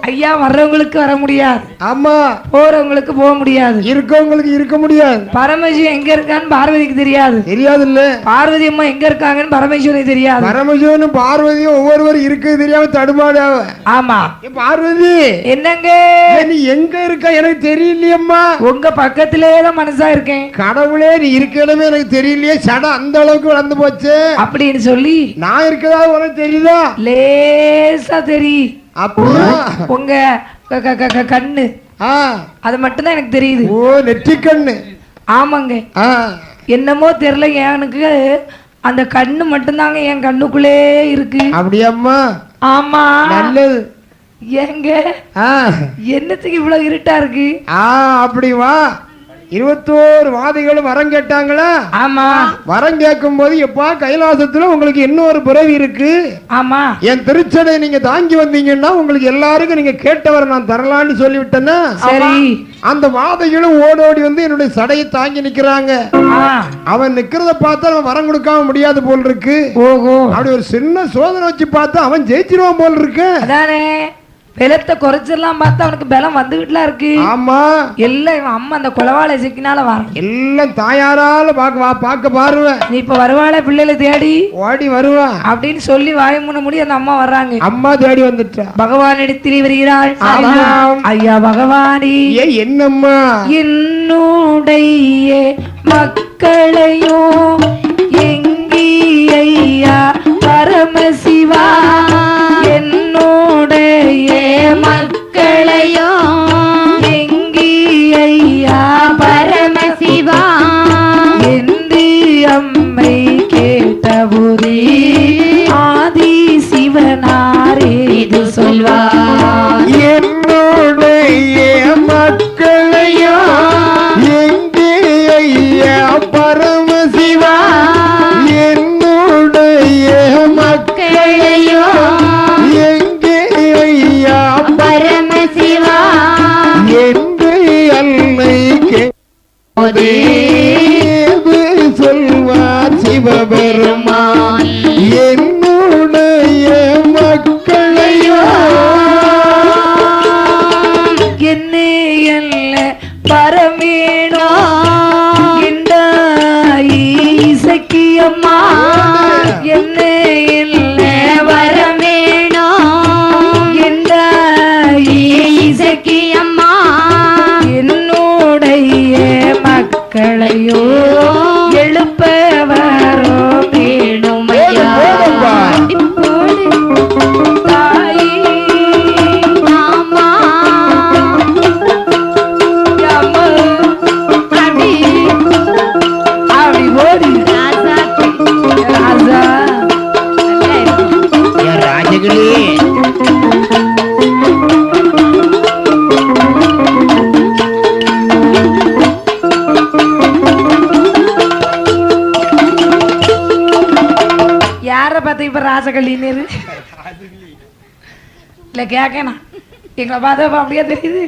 ஐயா வர்றவங்களுக்கு வர முடியாது, ஆமா போறவங்களுக்கு போக முடியாது, இருக்கவங்களுக்கு இருக்க முடியாது. பரமேஸ்வரன் எங்க இருக்கான்னு பார்வதிக்கு தெரியாது, தெரியாது இல்ல. பார்வதி அம்மா எங்க இருக்காங்கன்னு பரமேஸ்வரனுக்கு தெரியாது. பரமேஸ்வரனும் பார்வதியும் ஒவ்வொருவரும் இருக்கு தெரியாம தடுமாடாவ. ஆமா பார்வதி என்னங்க நீ எங்க இருக்க எனக்கு தெரியலையம்மா. உங்க பக்கத்திலேயே தான் மனசா இருக்கேன். கடவுளே நீ இருக்கணுமே எனக்கு தெரியலையே, சடம் அந்த அளவுக்கு வளர்ந்து போச்சு அப்படின்னு சொல்லி நான் இருக்கதா உனக்கு தெரியுதா? லேசா தெரியும். அப்படியா? உங்க கண்ணு அது மட்டும்தான் எனக்கு தெரியுது. ஓ நெற்றி கண்ணு. ஆமாங்க. என்னமோ தெரியல, எனக்கு அந்த கண்ணு மட்டும்தாங்க என் கண்ணுக்குள்ளே இருக்கு. அப்படியாம்மா? ஆமா நல்லது. ஏங்க என்னத்துக்கு இவ்வளவு இருட்டா இருக்கு? அப்படி வா. 21 வாதிகளும் வரம் கேட்டாங்களா? ஆமா. வரம் கேட்கும் போது எப்பா கைலாசத்துல உங்களுக்கு இன்னொரு பிறவி இருக்கு. ஆமா. என் திருச்சடை நீங்க தாங்கி வந்தீங்கன்னா உங்களுக்கு எல்லாருக்கும் நீங்க கேட்டவரை நான் தரலான்னு சொல்லிவிட்டேன்னா சரி. அந்த வாதைகளும் ஓடோடி வந்து என்னுடைய சடையை தாங்கி நிக்கிறாங்க. அவன் நிக்கிறத பார்த்தா அவன் வரம் கொடுக்காம முடியாது போல் இருக்கு. ஓஹோ. அப்படி ஒரு சின்ன சோதனை வச்சு பார்த்தா அவன் ஜெயிச்சிருவான் போல் இருக்கு. அதானே பலத்தை குறைச்சிடலாம் பார்த்தா அவனுக்கு பலம் வந்துகிட்டுலாம் இருக்கு. ஆமா. எல்லாம் இவன் அம்மா அந்த குலவாளை சிக்கினால வரும். எல்லாம் தாயாரால பார்க்க பாருவேன். நீ இப்ப வருவாள பிள்ளைகளை தேடி ஓடி வருவா அப்படின்னு சொல்லி வாய முன்ன முடி அந்த அம்மா வர்றாங்க. அம்மா தேடி வந்துட்டா. பகவான் இடத்தில் வருகிறாள். ஐயா பகவானி என்னம்மா என்னுடைய மக்களையோ எங்கி ஐயா பரமசிவா என்னுடைய மக்களையோ எங்கி ஐயா பரமசிவா என்று அம்மை கேட்டபோதே ஆதி சிவனாரே இது சொல்வார். என்னுடைய மக்களையோ எங்கே ஐயா பரமசிவா என்னுடைய மக்களையோ எங்கே ஐயா பரமசிவா என்று அன்னை கேட்டபோதே சொல்வார் சிவபெருமான் என்னுடைய மக்களையோ என்னே அல்ல பரமேனோ இந்த இசக்கியம்மா என்னே இல்ல வரமேனோ இந்த இசக்கியம்மா என்னுடைய மக்களையோ எழுப்ப வரோ வேணுமையா தாயி. ஆமா அப்படி ஓடி ராஜா ராஜகளே யார பார்த்து இப்ப ராசகலின்னு இல்ல கேக்கணும் எங்களை பார்த்தா அப்படியே தெரியுது.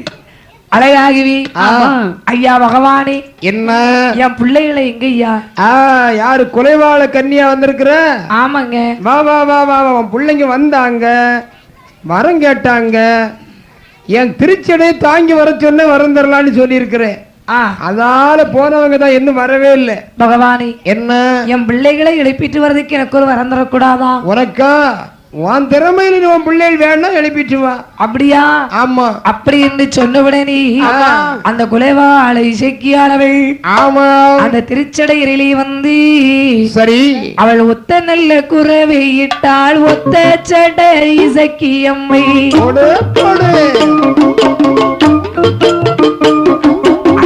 அழகாகவி ஐயா பகவானே என்ன என் பிள்ளைகளை எங்க ஐயா? யாரு கொலைவாள கன்னியா வந்திருக்கிற? ஆமாங்க. வா வா வா வா உன் பிள்ளைங்க வந்தாங்க, வரம் கேட்டாங்க. என் திருச்சடை தாங்கி வர சொன்ன வரம் தரலான்னு சொல்லி இருக்கிறேன். அதால போனவங்க தான் இன்னும் வரவே இல்லை. பகவானே என்ன என் பிள்ளைகளை எழுப்பிட்டு வர்றதுக்கு எனக்கு ஒரு வரம் தரக்கூடாதா? உனக்கா உன் திறமையில உன் பிள்ளைகள் வேணா எழுப்பிட்டு வா. அப்படியா? ஆமா. அப்படி என்று சொன்னவுடனே அந்த குலைவாளை இசைக்கியானவள் ஆமா அந்த திருச்சடையிலே வந்து சரி அவள் ஒத்த நல்ல குறவை இட்டாள். ஒத்த சடை இசக்கியம்மை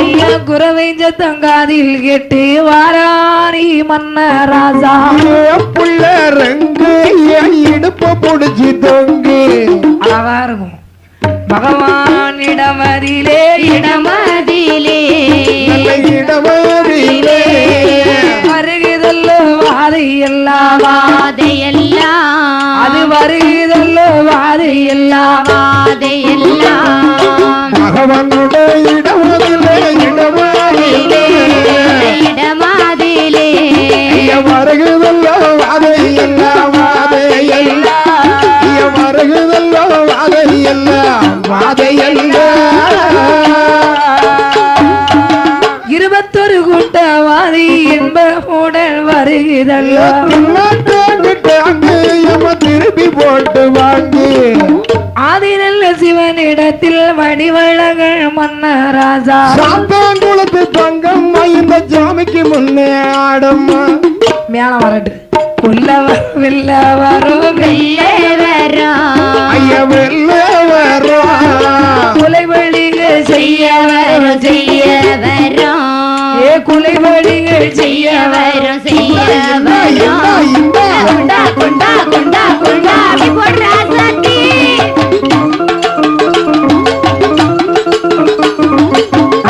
ஐயா குறவைஞ்ச தங்காதில் கேட்டு வாராணி மன்ன ராஜா புள்ள ரங்கு இடுப்ப புடிச்சு தொங்கு அழகா இருக்கும். பகவான் இடமதிலே இடமதிலே இடமதிலே வருகிறதல்ல வாதையெல்லாம் வாதையெல்லாம் அது வருகிறல்ல வாதையெல்லாம் வாதையெல்லாம் பகவானுடைய இடமதிலே இடமதிலே 21 கூட்டவாதி என்ப உடல் வருகிறதல்லோ திருப்பி போட்டு வாங்கி ஆதிநல்ல சிவனிடத்தில் வடிவழகர் மன்னராஜா சாத்தாங்குளத்து தங்கம் இந்த ஜாமிக்கு முன்னே ஆடம்மா மேல வரட்டு கொல்லவர் வெல்லவரும் ஐயா வெல்லவரும் குலைவழிகள் செய்ய வரும் ஏ குலைவழிகள் செய்ய வரும்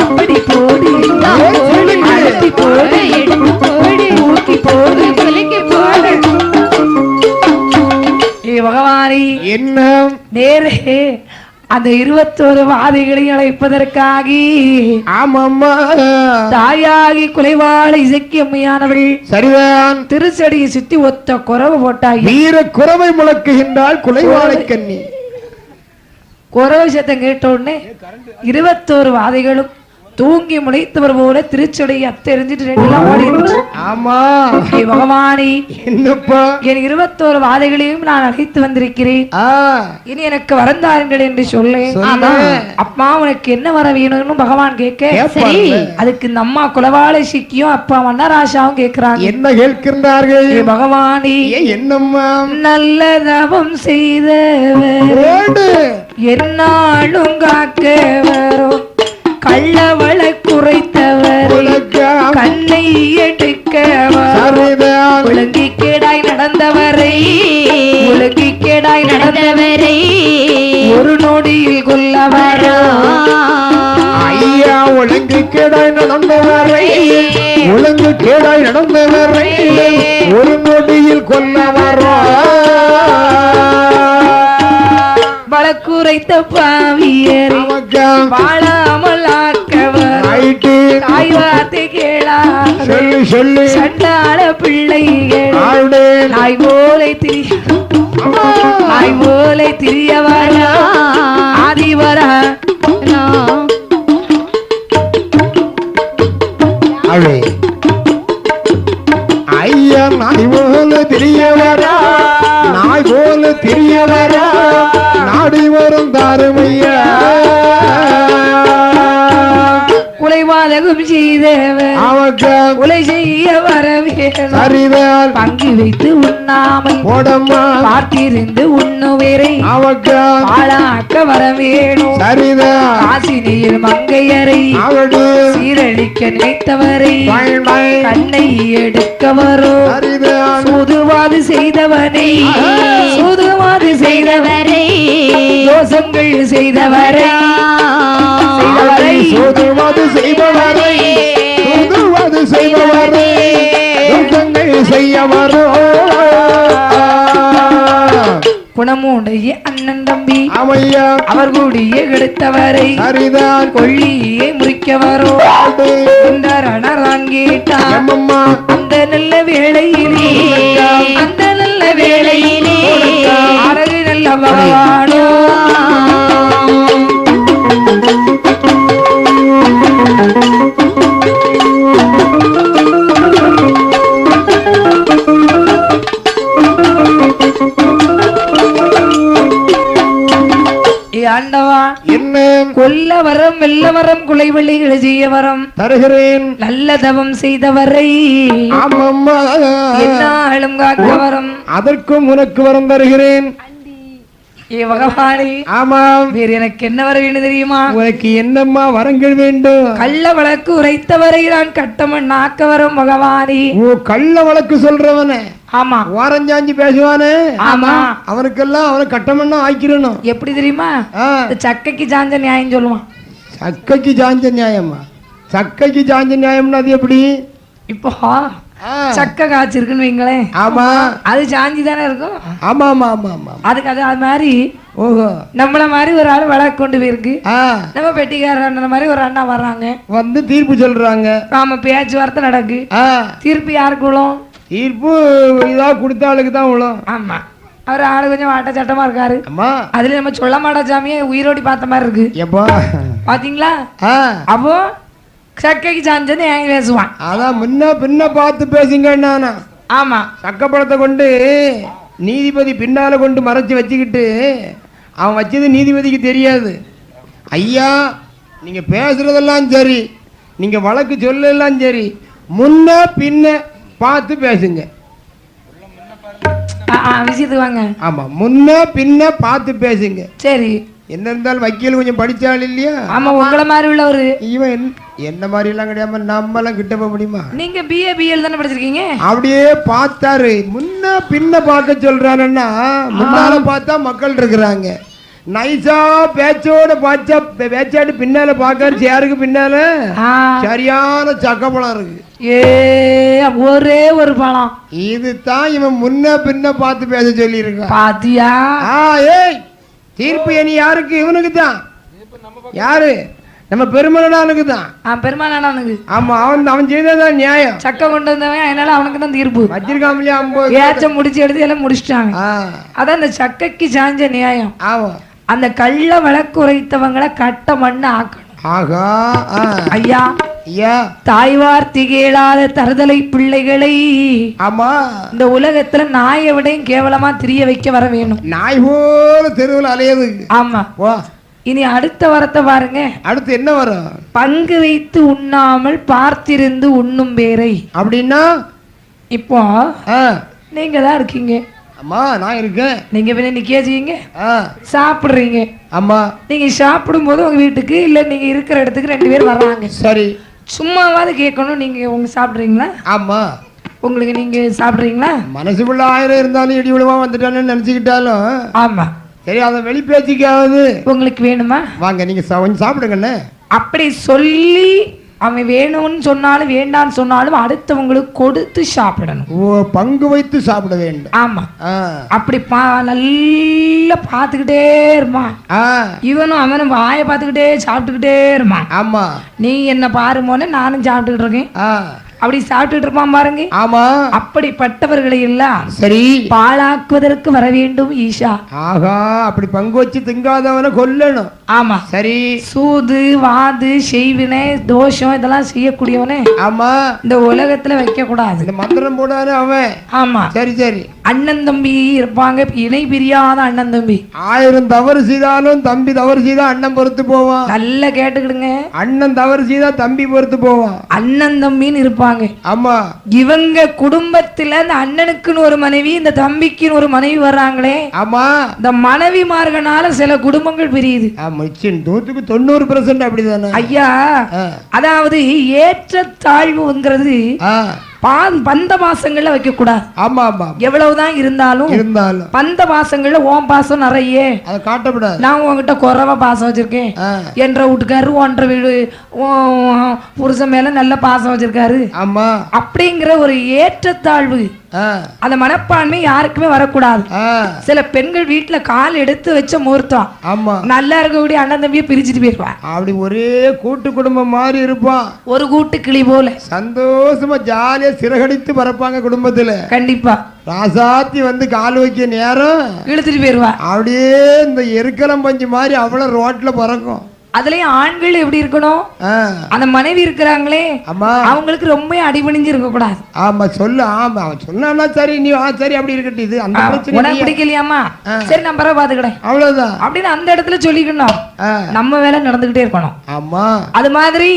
அப்படி போடு அழுத்தி போடு தூக்கி போடு ஏ பகவானி என்ன நேரே அந்த 21 வாதிகளையும் அழைப்பதற்காக ஆமாம்மா தாயாகி குலைவாளை இசக்கியம்மையானவள் சரிதான் திருச்சடியை சுத்தி ஒத்த குறவு போட்டாய் வீர குறவை முழக்குகின்றாள் குலைவாளை கண்ணி குறவு சத்தம் கேட்ட உடனே 21 வாதிகளும் தூங்கி முளைத்தவர் போல திருச்சடையை அத்தெறிஞ்சிட்டு ரெண்டுலாம் ஓடி இருந்துச்சு. ஆமா ஏ பகவானி என்னப்பா என் 21 வாதைகளையும் நான் அழைத்து வந்திருக்கிறேன். இனி எனக்கு வரந்தாருங்கள் என்று சொல்லேன். அப்பா உனக்கு என்ன வர வேணும்னு பகவான் கேட்க அதுக்கு இந்த அம்மா குலவாளை சிக்கியும் அப்பா மன்னராசாவும் கேட்கிறாங்க. என்ன கேட்கின்றார்கள்? பகவானி என்னம்மா நல்ல தவம் செய்தவர் என்னாலும் காக்க வரும் கள்ளவள குறைத்தவர் கண்ணை எடுக்க ஒழுங்கி கேடாய் நடந்தவரை ஒழுங்கி கேடாய் நடந்தவரை ஒரு நொடியில் கொல்லவரோ ஐயா ஒழுங்கு கேடாய் நடந்தவரை ஒழுங்கு கேடாய் நடந்தவரை ஒரு நொடியில் கொல்லவரோ வழக்குரைத்த பாவியரை வாழாமல் ஆக்கவர் தாய் வார்த்தை கேளா சொல்லு சண்டாள பிள்ளைகள் நாய் போலை திரியவரா ஆதிவரா ஐயா நாய் போல திரியவரா நாய் போல திரியவரா நாடி வரும் தாருமையா குலைவாதகம் செய்தவர் கொலை செய்ய வரவேன் பங்கு வைத்து உண்ணாமல் பார்த்திருந்து உண்ணுவேரை பாழாக்க வரவேணும் காசினியில் மங்கையரை சீரழிக்க நினைத்தவரை கண்ணை எடுக்க வரும் சூதுவாது செய்தவனை சூதுவாது செய்தவரை தோஷங்கள் செய்தவரை சோதுவது செய்பவரை சோதுவது செய்பவரை துன்பங்கள் செய்யவரோ குணமுடைய அண்ணன் தம்பி அவையா அவர் கூடிய கெடுத்தவரை சரிதான் கொள்ளியை முறிக்கவரோ ரணரான் கேட்டான் அந்த நல்ல வேளையிலே அந்த நல்ல வேளையிலே அழகு நல்ல பகவானோ ஆண்டவா என்ன கொல்ல வரம் வெல்ல வரம் குலைவெளிகளை செய்ய வரம் தருகிறேன் நல்ல தவம் செய்தவரை என்னாலும் காக்க வரம் அதற்கும் உனக்கு வரம் தருகிறேன். ஏ பகவானே ஆமாம் வேறு எனக்கு என்ன வர வேண்டும் தெரியுமா? உனக்கு என்னம்மா வரங்கள் வேண்டும்? கள்ள வழக்கு உரைத்தவரை நான் கட்டமன் நாக்க வரும் பகவானே. ஓ கள்ள வழக்கு சொல்றவனே? ஆமா. ஓரஞ்சாஞ்சி பேசுவானே? ஆமா. அவனுக்கெல்லாம் அவனை கட்டமன்னா ஆக்கிரணும். எப்படி தெரியுமா? சக்கைக்கு சாஞ்ச நியாயம் சொல்லுவான். சக்கைக்கு சாஞ்ச நியாயமா? சக்கைக்கு சாஞ்ச நியாயம்னா அது எப்படி? இப்போ சக்கை காய்ச்சிருக்குன்னு வைங்களேன். ஆமா. அது சாஞ்சி தானே இருக்கும். ஆமா ஆமா ஆமா ஆமா. அதுக்கு அது மாதிரி ஓஹோ நம்மள மாதிரி ஒரு ஆள் வழக்கு கொண்டு போயிருக்கு. நம்ம பெட்டிக்கார மாதிரி ஒரு அண்ணா வர்றாங்க, வந்து தீர்ப்பு சொல்றாங்க. ஆமா, பேச்சுவார்த்தை நடக்கு. தீர்ப்பு யாருக்கு விழும்? தீர்ப்பு இதா கொடுத்த ஆளுக்கு தான் விழும். ஆமா. அவர் ஆளு கொஞ்சம் வாட்ட சட்டமா இருக்காரு. அதுல நம்ம சொல்ல மாட்டா சாமியே உயிரோடி பார்த்த மாதிரி இருக்கு. எப்பா பாத்தீங்களா? அப்போ சக்கைக்கு சாஞ்சது ஏன் பேசுவான். அதான் முன்ன பின்ன பார்த்து பேசுங்க. ஆமா, சக்கப்பழத்தை கொண்டு நீதிபதி பின்னால கொண்டு மறைச்சு வச்சுக்கிட்டு அவன் வச்சது நீதிபதிக்கு தெரியாது. ஐயா நீங்க பேசுறதெல்லாம் சரி, நீங்க வழக்கு சொல்லலாம் சரி, முன்ன பின்ன பார்த்து பேசுங்க. விஷயத்துக்கு வாங்க. ஆமா, முன்ன பின்ன பார்த்து பேசுங்க. சரி, என்ன இருந்தாலும் வக்கீல் கொஞ்சம் படிச்சாள் இல்லையா? ஆமா, உங்களை மாதிரி உள்ளவரு. இவன் என்ன மாதிரி எல்லாம் கிடையாம நம்ம எல்லாம் கிட்ட போக முடியுமா? நீங்க BA BL தானே படிச்சிருக்கீங்க. அப்படியே பார்த்தாரு, முன்ன பின்ன பார்க்க சொல்றாருன்னா முன்னால பார்த்தா மக்கள் இருக்கிறாங்க. நைஸா பேச்சோட பாச்சா பேச்சாட்டு பின்னால பாக்காரு, சேருக்கு பின்னால சரியான சக்கப்பழம் இருக்கு. ஒரே ஒரு பழம். இதுதான் இவன் முன்ன பின்ன பார்த்து பேச சொல்லி இருக்கான். பாத்தியா? ஏய், தீர்ப்பு இனி யாருக்கு? இவனுக்கு தான். யாரு? நம்ம பெருமானானுக்கு தான். பெருமானானுக்கு. ஆமா, அவன் செய்ததான் நியாயம். சக்க கொண்டு வந்தவன், அதனால அவனுக்கு தான் தீர்ப்பு. வச்சிருக்காமலையா 50 ஏச்சம் முடிச்சு எடுத்து எல்லாம் முடிச்சிட்டாங்க. அதான் அந்த சக்கைக்கு சாஞ்ச நியாயம். ஆமா, அந்த கள்ள வழக்கு உரைத்தவங்களை கட்ட மண்ணு ஆக்கணும். ஆகா ஐயா, ஐயா, தாய்வார் திகழாத தருதலை பிள்ளைகளை ஆமா இந்த உலகத்துல நாயை விடையும் கேவலமா திரிய வைக்க வர வேணும். நாய் போல தெருவில் அலையது. ஆமா, இனி அடுத்த வரத்தை பாருங்க. அடுத்து என்ன வரும்? பங்கு வைத்து உண்ணாமல் பார்த்திருந்து உண்ணும் பேரை. அப்படின்னா இப்போ நீங்க தான் இருக்கீங்க. அம்மா, நான் இருக்கேன். நீங்க பின்ன நிக்கீங்க, சாப்பிடுறீங்க. அம்மா, நீங்க சாப்பிடும் போது உங்க வீட்டுக்கு இல்ல நீங்க இருக்கிற இடத்துக்கு 2 பேர் வர்றாங்க. சரி, சும்மாவாது கேட்கணும், நீங்க உங்க சாப்பிடுறீங்களா? ஆமா, உங்களுக்கு நீங்க சாப்பிடுறீங்களா? மனசுக்குள்ள 1000 இருந்தாலும் இடி விழுவா வந்துட்டான்னு நினைச்சுக்கிட்டாலும் ஆமா, சரி, அதை வெளி பேச்சுக்காவது உங்களுக்கு வேணுமா? வாங்க, நீங்க சாப்பிடுங்கண்ணே. அப்படி சொல்லி அவன் வேணும்னு சொன்னாலும் வேண்டான்னு சொன்னாலும் அடுத்தவங்களுக்கு கொடுத்து சாப்பிடணும். பங்கு வைத்து சாப்பிட வேண்டும். ஆமா, அப்படி நல்லா பாத்துக்கிட்டே இருப்பான். இவனும் அவனும் வாயை பார்த்துக்கிட்டே சாப்பிட்டுக்கிட்டே இருப்பான். ஆமா, நீ என்ன பாருமோன்னு நானும் சாப்பிட்டுக்கிட்டு இருக்கேன். அப்படி சாப்பிட்டுட்டு இருப்பான் பாருங்க. ஆமா, அப்படிப்பட்டவர்களை எல்லாம் சரி பாழாக்குவதற்கு வர வேண்டும் ஈஷா. ஆகா, அப்படி பங்கு வச்சு திங்காதவனை கொல்லணும். ஆமா, சரி, சூது வாது செய்வினை தோஷம் இதெல்லாம் செய்யக்கூடியவனே ஆமா இந்த உலகத்துல வைக்க கூடாது. இந்த மந்திரம் போடாரு அவன். ஆமா, சரி சரி, அண்ணன் தம்பி இருப்பாங்க, இணை பிரியாத அண்ணன் தம்பி. 1000 தவறு செய்தாலும் தம்பி தவறு செய்தா அண்ணன் பொறுத்து போவான். நல்லா கேட்டுக்கிடுங்க, அண்ணன் தவறு செய்தா தம்பி பொறுத்து போவான். அண்ணன் தம்பின்னு இருப்பாங்க. ஆமா, இவங்க குடும்பத்துல இந்த அண்ணனுக்குன்னு ஒரு மனைவி, இந்த தம்பிக்குன்னு ஒரு மனைவி வர்றாங்களே. ஆமா, இந்த மனைவிமார்களால சில குடும்பங்கள் பிரியுது. 90% அப்படிதானே ஐயா. அதாவது ஏற்ற தாழ்வுங்கிறது பந்த மாசங்கள்ல வைக்க கூடாது. ஆமா ஆமா, எவ்வளவுதான் இருந்தாலும் பந்த மாசங்கள்ல ஓம் பாசம் நிறைய அதை காட்டக்கூடாது. நான் உங்ககிட்ட குறைவா பாசம் வச்சிருக்கேன் என்ற வீட்டுக்காரு, ஒன்றரை வீடு புருஷன் மேல நல்ல பாசம் வச்சிருக்காரு. ஆமா, அப்படிங்கிற ஒரு ஏற்றத்தாழ்வு அந்த மனப்பான்மை யாருக்குமே வரக்கூடாது. சில பெண்கள் வீட்டுல கால் எடுத்து வச்ச முகூர்த்தம் ஆமா நல்லா இருக்கக்கூடிய அண்ணன் தம்பியை பிரிச்சுட்டு போயிருப்பான். அப்படி ஒரே கூட்டு குடும்பம் மாதிரி இருப்பான். ஒரு கூட்டு கிளி போல சந்தோஷமா ஜாலியா சிறகடித்து பறப்பாங்க குடும்பத்துல. கண்டிப்பா ராசாத்தி வந்து கால் வைக்க நேரம் இழுத்துட்டு போயிருவா. அப்படியே இந்த எருக்கலம் பஞ்சு மாதிரி அவ்வளவு ரோட்ல பறக்கும். அதுலயும் ஆண்கள் எப்படி இருக்கணும்? அந்த மனைவி இருக்கிறாங்களே அவங்களுக்கு ரொம்ப அடிபணிஞ்சு இருக்க கூடாது. ஆமா, சொல்லு. ஆமா, அவன் சொன்னா சரி, நீ சரி அப்படி இருக்கட்டு. இது அந்த பிரச்சனை உனக்கு பிடிக்கலையாமா, சரி நான் பரவ பாத்துக்கிறேன் அவ்வளவுதான் அப்படின்னு அந்த இடத்துல சொல்லிக்கணும். நம்ம வேலை நடந்துகிட்டே இருக்கணும். ஆமா, அது மாதிரி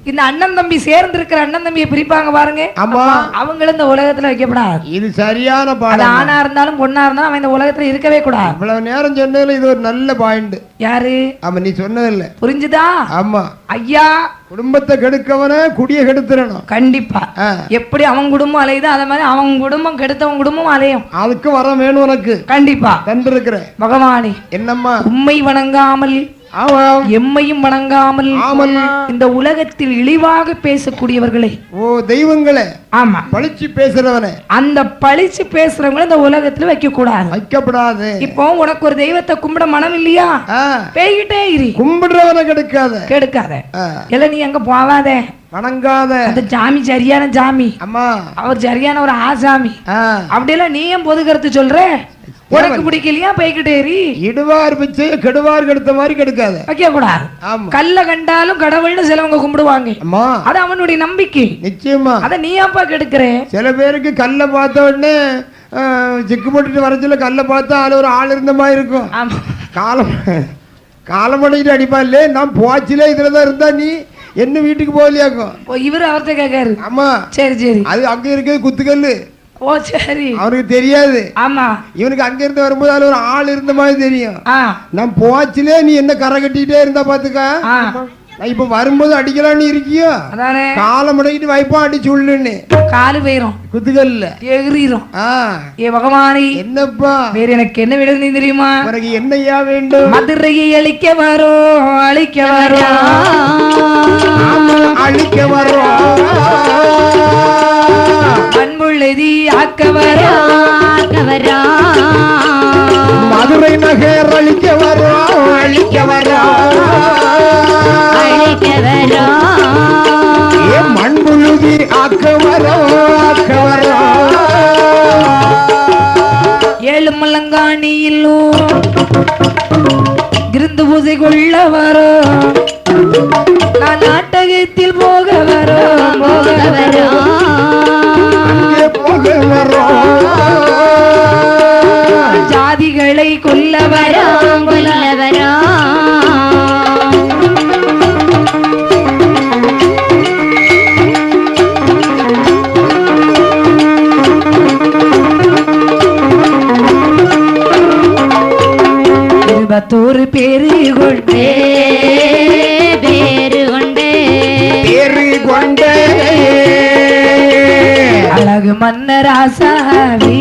இந்த அண்ணன் தம்பி சேர்ந்து இருக்கிற அண்ணன் தம்பியை பிரிப்பாங்க பாருங்க. ஆமா, அவங்களும் இந்த உலகத்துல வைக்கப்படாது. இது சரியான பாடம். ஆணா இருந்தாலும் பொண்ணா இருந்தாலும் அவன் இந்த உலகத்துல இருக்கவே கூடாது. இவ்வளவு நேரம் சொன்னதுல இது ஒரு நல்ல பாயிண்ட். யாரு? ஆமா, நீ சொன்னதில்ல. புரிஞ்சுதா? ஆமா ஐயா, குடும்பத்தை கெடுக்கவன குடிய கெடுத்துறணும். கண்டிப்பா. எப்படி அவன் குடும்பம் அலையுதோ அத மாதிரி அவன் குடும்பம் கெடுத்தவன் குடும்பம் அலையும். அதுக்கு வர வேணும் உனக்கு. கண்டிப்பா தந்திருக்கிற பகவானே. என்னம்மா? உண்மை வணங்காமல் எம்மையும் வணங்காமல் இந்த உலகத்தில் இழிவாக பேசக்கூடியவர்களே, ஓ தெய்வங்களே. ஆமா, பழிச்சு பேசுறவனே. அந்த பழிச்சு பேசுறவங்களை இந்த உலகத்துல வைக்க கூடாது, வைக்கப்படாது. இப்போ உனக்கு ஒரு தெய்வத்தை கும்பிட மனம் இல்லையா? பேய்கிட்டே இரு. கும்பிடுறவனை கெடுக்காத. இல்ல நீ அங்க போவாத, வணங்காத. அந்த ஜாமி சரியான ஜாமி. அம்மா, அவர் சரியான ஒரு ஆசாமி. அப்படியெல்லாம் நீ ஏன் பொது கருத்து சொல்ற? உனக்கு பிடிக்கலையா போய்கிட்டே ஏறி இடுவார் பிச்சை கெடுவார் கெடுத்த மாதிரி கெடுக்காத வைக்க கூடாது. கல்ல கண்டாலும் கடவுள்னு சிலவங்க கும்பிடுவாங்க. அது அவனுடைய நம்பிக்கை. நிச்சயமா அத நீ அப்பா கெடுக்கிற. சில பேருக்கு கல்ல பார்த்த உடனே சிக்கு போட்டுட்டு வரச்சுல கல்ல பார்த்தா அதுல ஒரு ஆள் இருந்த மாதிரி இருக்கும். காலம் காலம் பண்ணிட்டு அடிப்பா இல்ல நான் போச்சுல இதுலதான் இருந்தா நீ என்ன வீட்டுக்கு போகலையாக்கும். இவரு அவர்கிட்ட கேட்காரு. ஆமா சரி சரி அது அங்க இருக்கிறது குத்துக்கல்லு. ஓ சரி அவருக்கு தெரியாது. ஆமா இவனுக்கு அங்க இருந்து வரும்போது அதுல ஒரு ஆள் இருந்த மாதிரி தெரியும். நான் போச்சுல நீ என்ன கரை கட்டிட்டே இருந்தா பாத்துக்க நான் இப்ப வரும்போது அடிக்கலான்னு இருக்கியோ காலை முடக்கிட்டு வைப்பா அடிச்சு உள்ளுன்னு காலு போயிரும் குத்துக்கல்ல எகிரிரும். ஏ பகவானி என்னப்பா வேற எனக்கு என்ன வேணும் தெரியுமா? உனக்கு என்னையா வேண்டும்? மதுரையை அழிக்க வரோம் அழிக்க வரோம் அழிக்க வரோம் மண்புள்ளதி ஆக்க வரோம் மதுரை நகர் அழிக்க வரோம் அழிக்க வரோம் மண்புழுதி ஆக்க வரோம் ஆக்க வரோம் ஏழு மலங்காணியிலும் கிருந்து பூசை கொள்ள வரோம் நான் நாட்டகத்தில் போக வரோம் போக வரோம் போக வரோம் ஜாதிகளை கொல்ல வரோம் கொல்ல வரோம் இருபத்தோரு பேரு கொண்டே பேரு கொண்டே பேரு கொண்டே அழகு மன்னராசாவி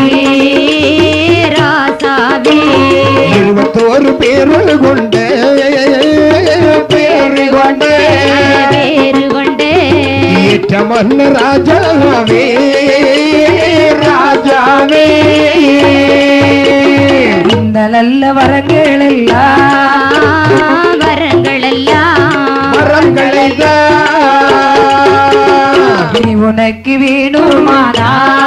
ராசாவி இருபத்தோரு பேரு கொண்டே பேரு கொண்டே பேரு கொண்டே ஏற்ற மன்ன ராஜாவே ராஜாவே இந்த நல்ல வரங்கள் எல்லாம் வரங்கள் எல்லாம் வரங்கள் எல்லாம் நீ உனக்கு வேணுமானால்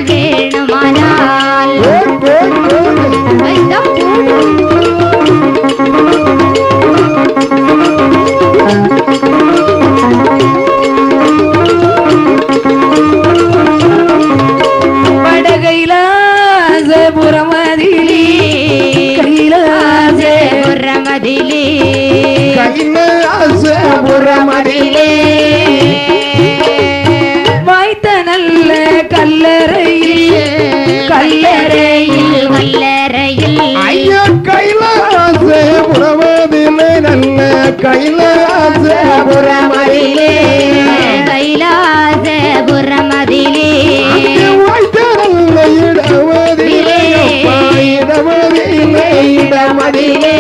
வேணுமானால் வடகைலாசபுரமதிலே கைலாசபுரமதிலே கைலாசபுரமதிலே வாய்த்த நல்ல கல்லறையில் கல்லறையில் கல்லறையில் ஐயோ கைலாசபுரமதிலே நல்ல கைலாசபுரமதிலே கைலாசபுரமதிலே வாய்த்த நல்ல இடமதிலே இடமதிலே இடமதிலே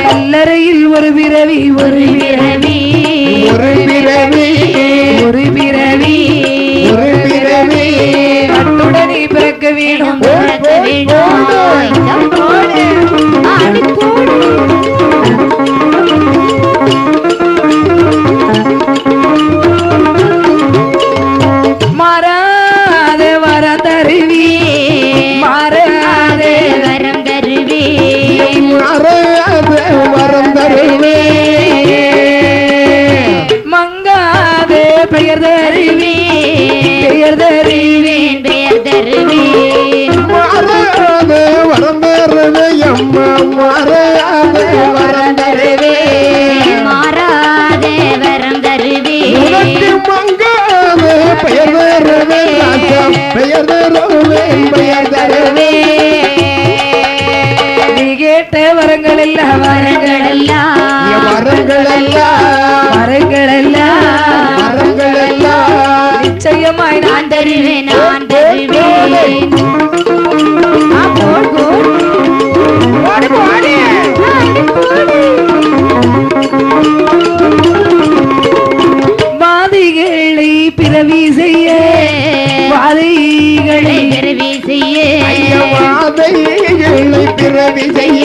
கல்லறையில் ஒரு பிறவி ஒரு பிறவி ஒரு பிறவி ஒரு பிறவி ஒரு பிறவி கட்டுடனே பிறக்க வேணும் பிறக்க வேணும் மாறாத வரம் தருவி மாறாத வரம் தருவி மாறாத வரம் தருவி மங்காதே பெயர் தருவி பெயர் தருவேன் பெயர் தருவேன் மாறாத வரம் தருவே அம்மா மாறாத வரம் தருவே மாறாத வரம் தருவே உனக்கு மங்காத பெயர் தருவே ராஜா பெயர் தருவே பெயர் தருவே நீ கேட்ட வரங்கள் எல்லாம் வரங்கள் எல்லாம் வரங்கள் எல்லாம் வரங்கள் எல்லாம் வரங்கள் எல்லாம் நிச்சயமாய் நான் தருவேன் நான் தருவேன் வாதிகளை பிறவி செய்ய வாதிகளை பிறவி செய்ய வாதைகளை பிறவி செய்ய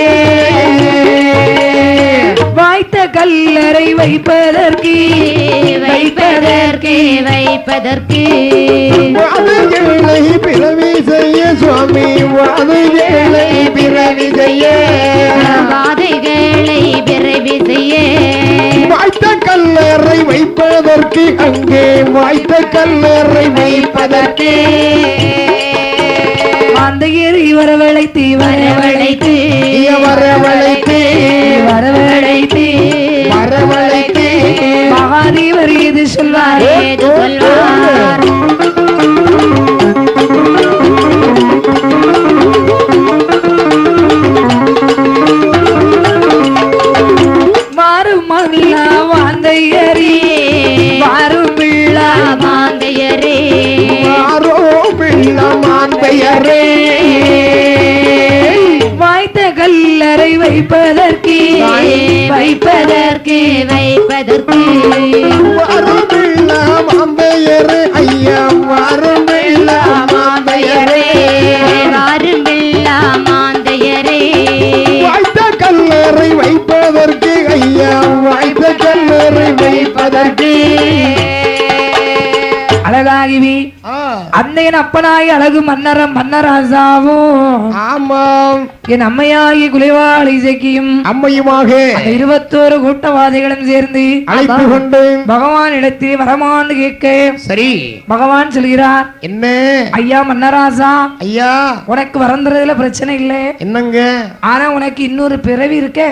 வாய்த்த கல்லறை வைப்பதற்கு வைப்பதற்கு வைப்பதற்கு வாதைகளை பிறவி செய்ய வைப்பதற்கு அங்கே வாய்த்த கல்லறை வைப்பதற்கு மாந்தையரை வரவழைத்து வரவழைத்து வரவழைத்து வரவழைத்து வரவழைத்து மகாதேவர் ஏது சொல்வார் ஏது சொல்வார் மாறும் மல்லா மாந்தையரே மாறும் பிள்ளா மாந்தையரே மாறும் பிள்ளா மாந்தையரே வாய்த்த கல்லறை வைப்பதற்கு வைப்பதற்கு வைப்பதற்கு மாறும் பிள்ளா மாந்தையரே ஐயா மாறும் பிள்ளா மாந்தையரே மாறும் பிள்ளா மாந்தையரே வாய்த்த கல்லறை வைப்பதற்கு ஐயா வாய்த்த கல்லறை வைப்பதற்கு அழகாகிவி அன்னையன் அப்பனாய் அழகு மன்னராசாவும் ஆமாம் என் அம்மையாகி குலைவாள் இசைக்கியும் அம்மையுமாக 21 கூட்டவாதிகளும் சேர்ந்து அழைத்து கொண்டு பகவான் இடத்தில் வரமான்னு கேட்க சரி பகவான் சொல்கிறார் என்ன ஐயா மன்னராசா ஐயா உனக்கு வரந்துறதுல பிரச்சனை இல்லை என்னங்க ஆனா உனக்கு இன்னொரு பிறவி இருக்க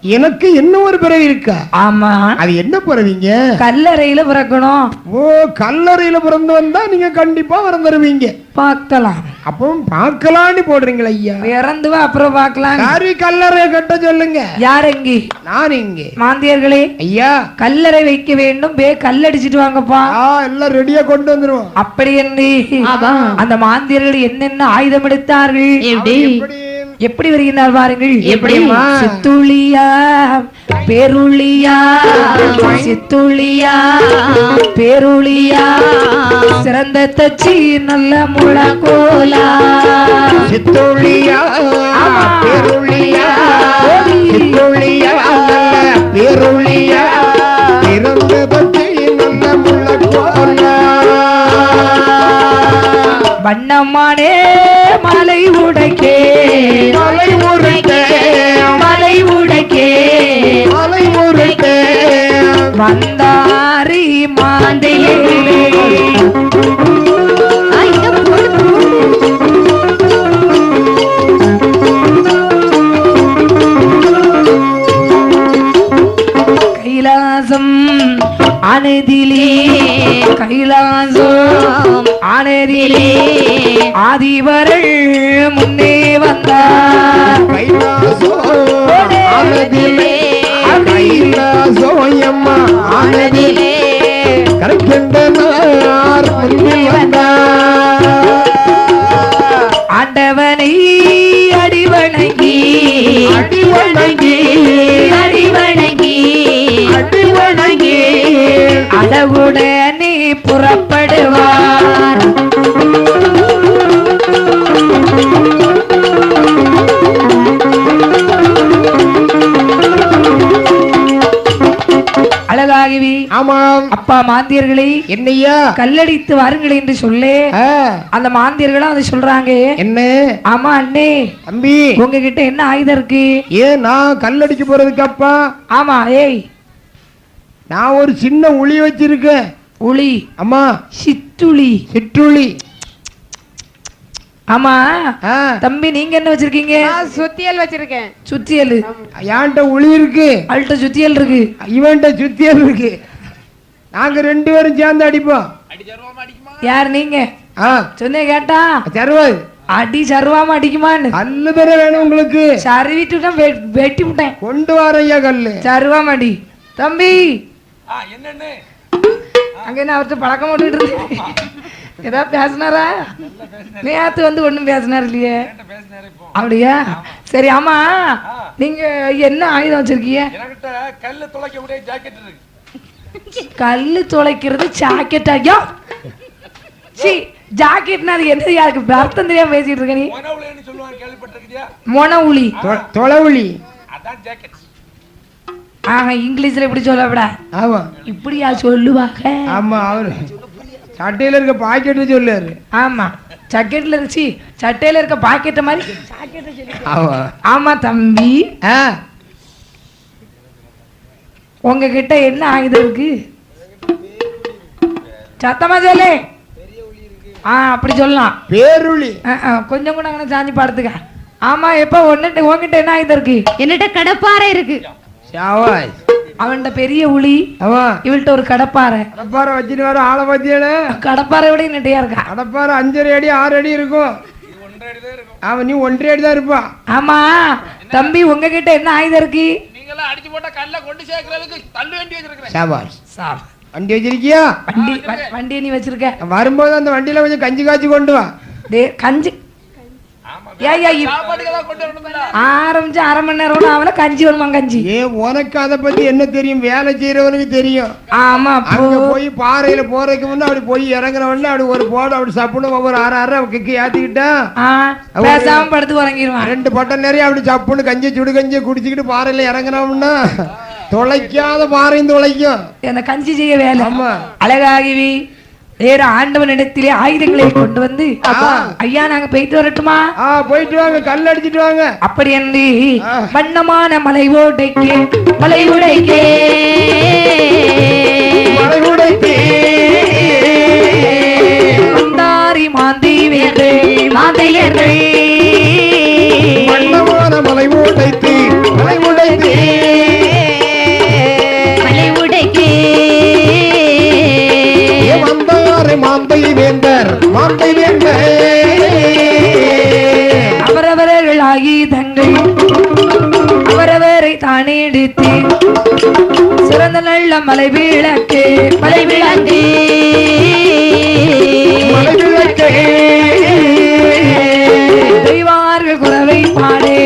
எனக்கு என்ன ஒரு பிறவி இருக்கா ஆமா அது என்ன பிறவிங்க கல்லறையில பிறக்கணும் ஓ கல்லறையில பிறந்து வந்தா நீங்க கண்டிப்பா பிறந்துருவீங்க பார்க்கலாம் அப்போ பார்க்கலான்னு போடுறீங்களா ஐயா இறந்துவா அப்புறம் பார்க்கலாம் யாரு கல்லறைய கட்ட சொல்லுங்க யார் எங்கே நான் இங்கே மாந்தியர்களே ஐயா கல்லறை வைக்க வேண்டும் கல்லடிச்சிட்டு வாங்கப்பா எல்லாம் ரெடியா கொண்டு வந்துருவோம் அப்படி என்று அந்த மாந்தியர்கள் என்னென்ன ஆயுதம் எடுத்தார்கள் எப்படி வருகிறார் பாருங்கள் எப்படிமா சித்துளியா பேருளியா சித்துளியா பேருளியா சிறந்த தச்சி நல்ல முழக்கோலா சித்துளியா பேருளியா சித்துளியா நல்ல பேருளியா சிறந்த தச்சி நல்ல முழக்கோலா வண்ணமானே மலை உடைக்கே மலை உடைக்கே மலை உடைக்கே மலை உடைக்கே வந்தாரி மாந்தையே கைலாசம் ஆனதிலே கைலாசம் ஆனதிலே ஆதிவரள் முன்னே வந்தார் ஆனதிலே கைலாசோயம்மா ஆனதிலே கரைக்கின்றனார் முன்னில் வந்தார் ஆண்டவனை அடிவணங்கி அடிவணங்கி அடிவணங்கி அடிவணங்கி அழகுடனே புறப்படுவார் அழகாகவி ஆமாம் அப்பா மாந்தியர்களை என்னையா கல்லடித்து வாருங்கள் என்று சொல்லு அந்த மாந்தியர்களும் அதை சொல்றாங்க என்ன ஆமா அண்ணே தம்பி உங்ககிட்ட என்ன ஆயுதம் இருக்கு ஏன் நான் கல்லடிக்க போறதுக்கு அப்பா ஆமா ஏய் நான் ஒரு சின்ன உளி வச்சிருக்கேன் உளி அம்மா சிற்றுளி சிற்றுளி ஆமா தம்பி நீங்க என்ன வச்சிருக்கீங்க சுத்தியல் வச்சிருக்கேன் சுத்தியல் யான்ட்ட உளி இருக்கு அல்ட்ட சுத்தியல் இருக்கு இவன்ட்ட சுத்தியல் இருக்கு நாங்க 2 பேரும் சேர்ந்து அடிப்போம் யார் நீங்க சொன்ன கேட்டா சர்வாது அடி சர்வாம அடிக்குமான்னு கல்லு தர வேணும் உங்களுக்கு சருவிட்டு வெட்டி விட்டேன் கொண்டு வரையா கல்லு சர்வாம அடி தம்பி அங்க என்ன அவர்கிட்ட பழக்கம் போட்டுட்டு இருந்தேன் ஏதாவது பேசினாரா நேத்து வந்து ஒண்ணும் பேசினார் இல்லையே அப்படியா சரி ஆமா நீங்க என்ன ஆயுதம் வச்சிருக்கீங்க கல்லு துளைக்கிறது ஜாக்கெட் ஐயா சி ஜாக்கெட்னா அது என்ன யாருக்கு அர்த்தம் தெரியாம பேசிட்டு இருக்க நீ மொன உளி தொலை உளி இங்கிலீஷ்ல இப்படி சொல்லப்படா ஆமா இப்படியா சொல்லுவாங்க ஆமா அவரு சட்டையில இருக்க பாக்கெட் சொல்லுவாரு ஆமா ஜாக்கெட்ல இருந்துச்சு சட்டையில இருக்க பாக்கெட்ட மாதிரி ஆமா ஆமா தம்பி உங்ககிட்ட என்ன ஆயுதம் இருக்கு சத்தமா சொல்லு. அப்படி சொல்லலாம். பேருளி கொஞ்சம் கூட அங்கே சாஞ்சி படுத்துக்க. ஆமா, எப்ப உன்கிட்ட என்ன ஆயுதம் இருக்கு? என்னட்ட கடப்பாறை இருக்கு. அவன்கிட்ட பெரிய உளி, இவள்கிட்ட ஒரு கடப்பாறை. கடப்பாறை வச்சுட்டு வர ஆளை பத்தியால. கடப்பாறை விட நெட்டையா இருக்கா. கடப்பாறை 5.5 அடி 6 அடி இருக்கும். அவன் நீ 1.5 அடி தான் இருப்பான். ஆமா தம்பி, உங்ககிட்ட என்ன ஆயுதம் இருக்கு? நீங்களா அடிச்சு போட்ட கல்ல கொண்டு சேர்க்கறதுக்கு தள்ளு வண்டி வச்சிருக்கேன். சாபாஷ். வண்டி வச்சிருக்கியா? வண்டி நீ வச்சிருக்க. வரும்போது அந்த வண்டியில கொஞ்சம் கஞ்சி காய்ச்சி கொண்டு வா. கஞ்சி ஆரம்பிச்சு 1/2 மணி நேரம் அவன கஞ்சி வருமா? கஞ்சி உனக்கு அதை பத்தி என்ன தெரியும்? வேலை செய்யறவனுக்கு தெரியும். ஆமா, போய் பாறையில போறதுக்கு முன்ன அப்படி போய் இறங்குறவன அப்படி ஒரு போட அப்படி சப்புன்னு ஒவ்வொரு 6 கிக்கு ஏத்திக்கிட்டா பேசாம படுத்து உறங்கிடுவான். 2 பட்டம் நிறைய அப்படி சப்புன்னு கஞ்சி சுடு கஞ்சியை குடிச்சுக்கிட்டு பாறையில இறங்குறோம்னா தொலைக்காத பாறையும் தொலைக்கும். அந்த கஞ்சி செய்ய வேலை. அழகாகவி வேற ஆண்டவனிடத்திலே ஆயுதங்களை கொண்டு வந்து, ஐயா நாங்க போயிட்டு வரட்டுமா? போயிட்டு வாங்க, கல் அடிச்சிட்டு வாங்க. அப்படி என்று வண்ணமான மலை ஓடைக்கு மந்தாரி மாந்தி வேறு மாந்தையர் வண்ணமான மலை ஓடைத்து மாந்தை வேந்தர் அவரவர்கள் ஆயுதங்கள் அவரவரை தானே எடுத்து சிறந்த நல்ல மலை விளக்கு தெய்வார்கள் குறவை பாடே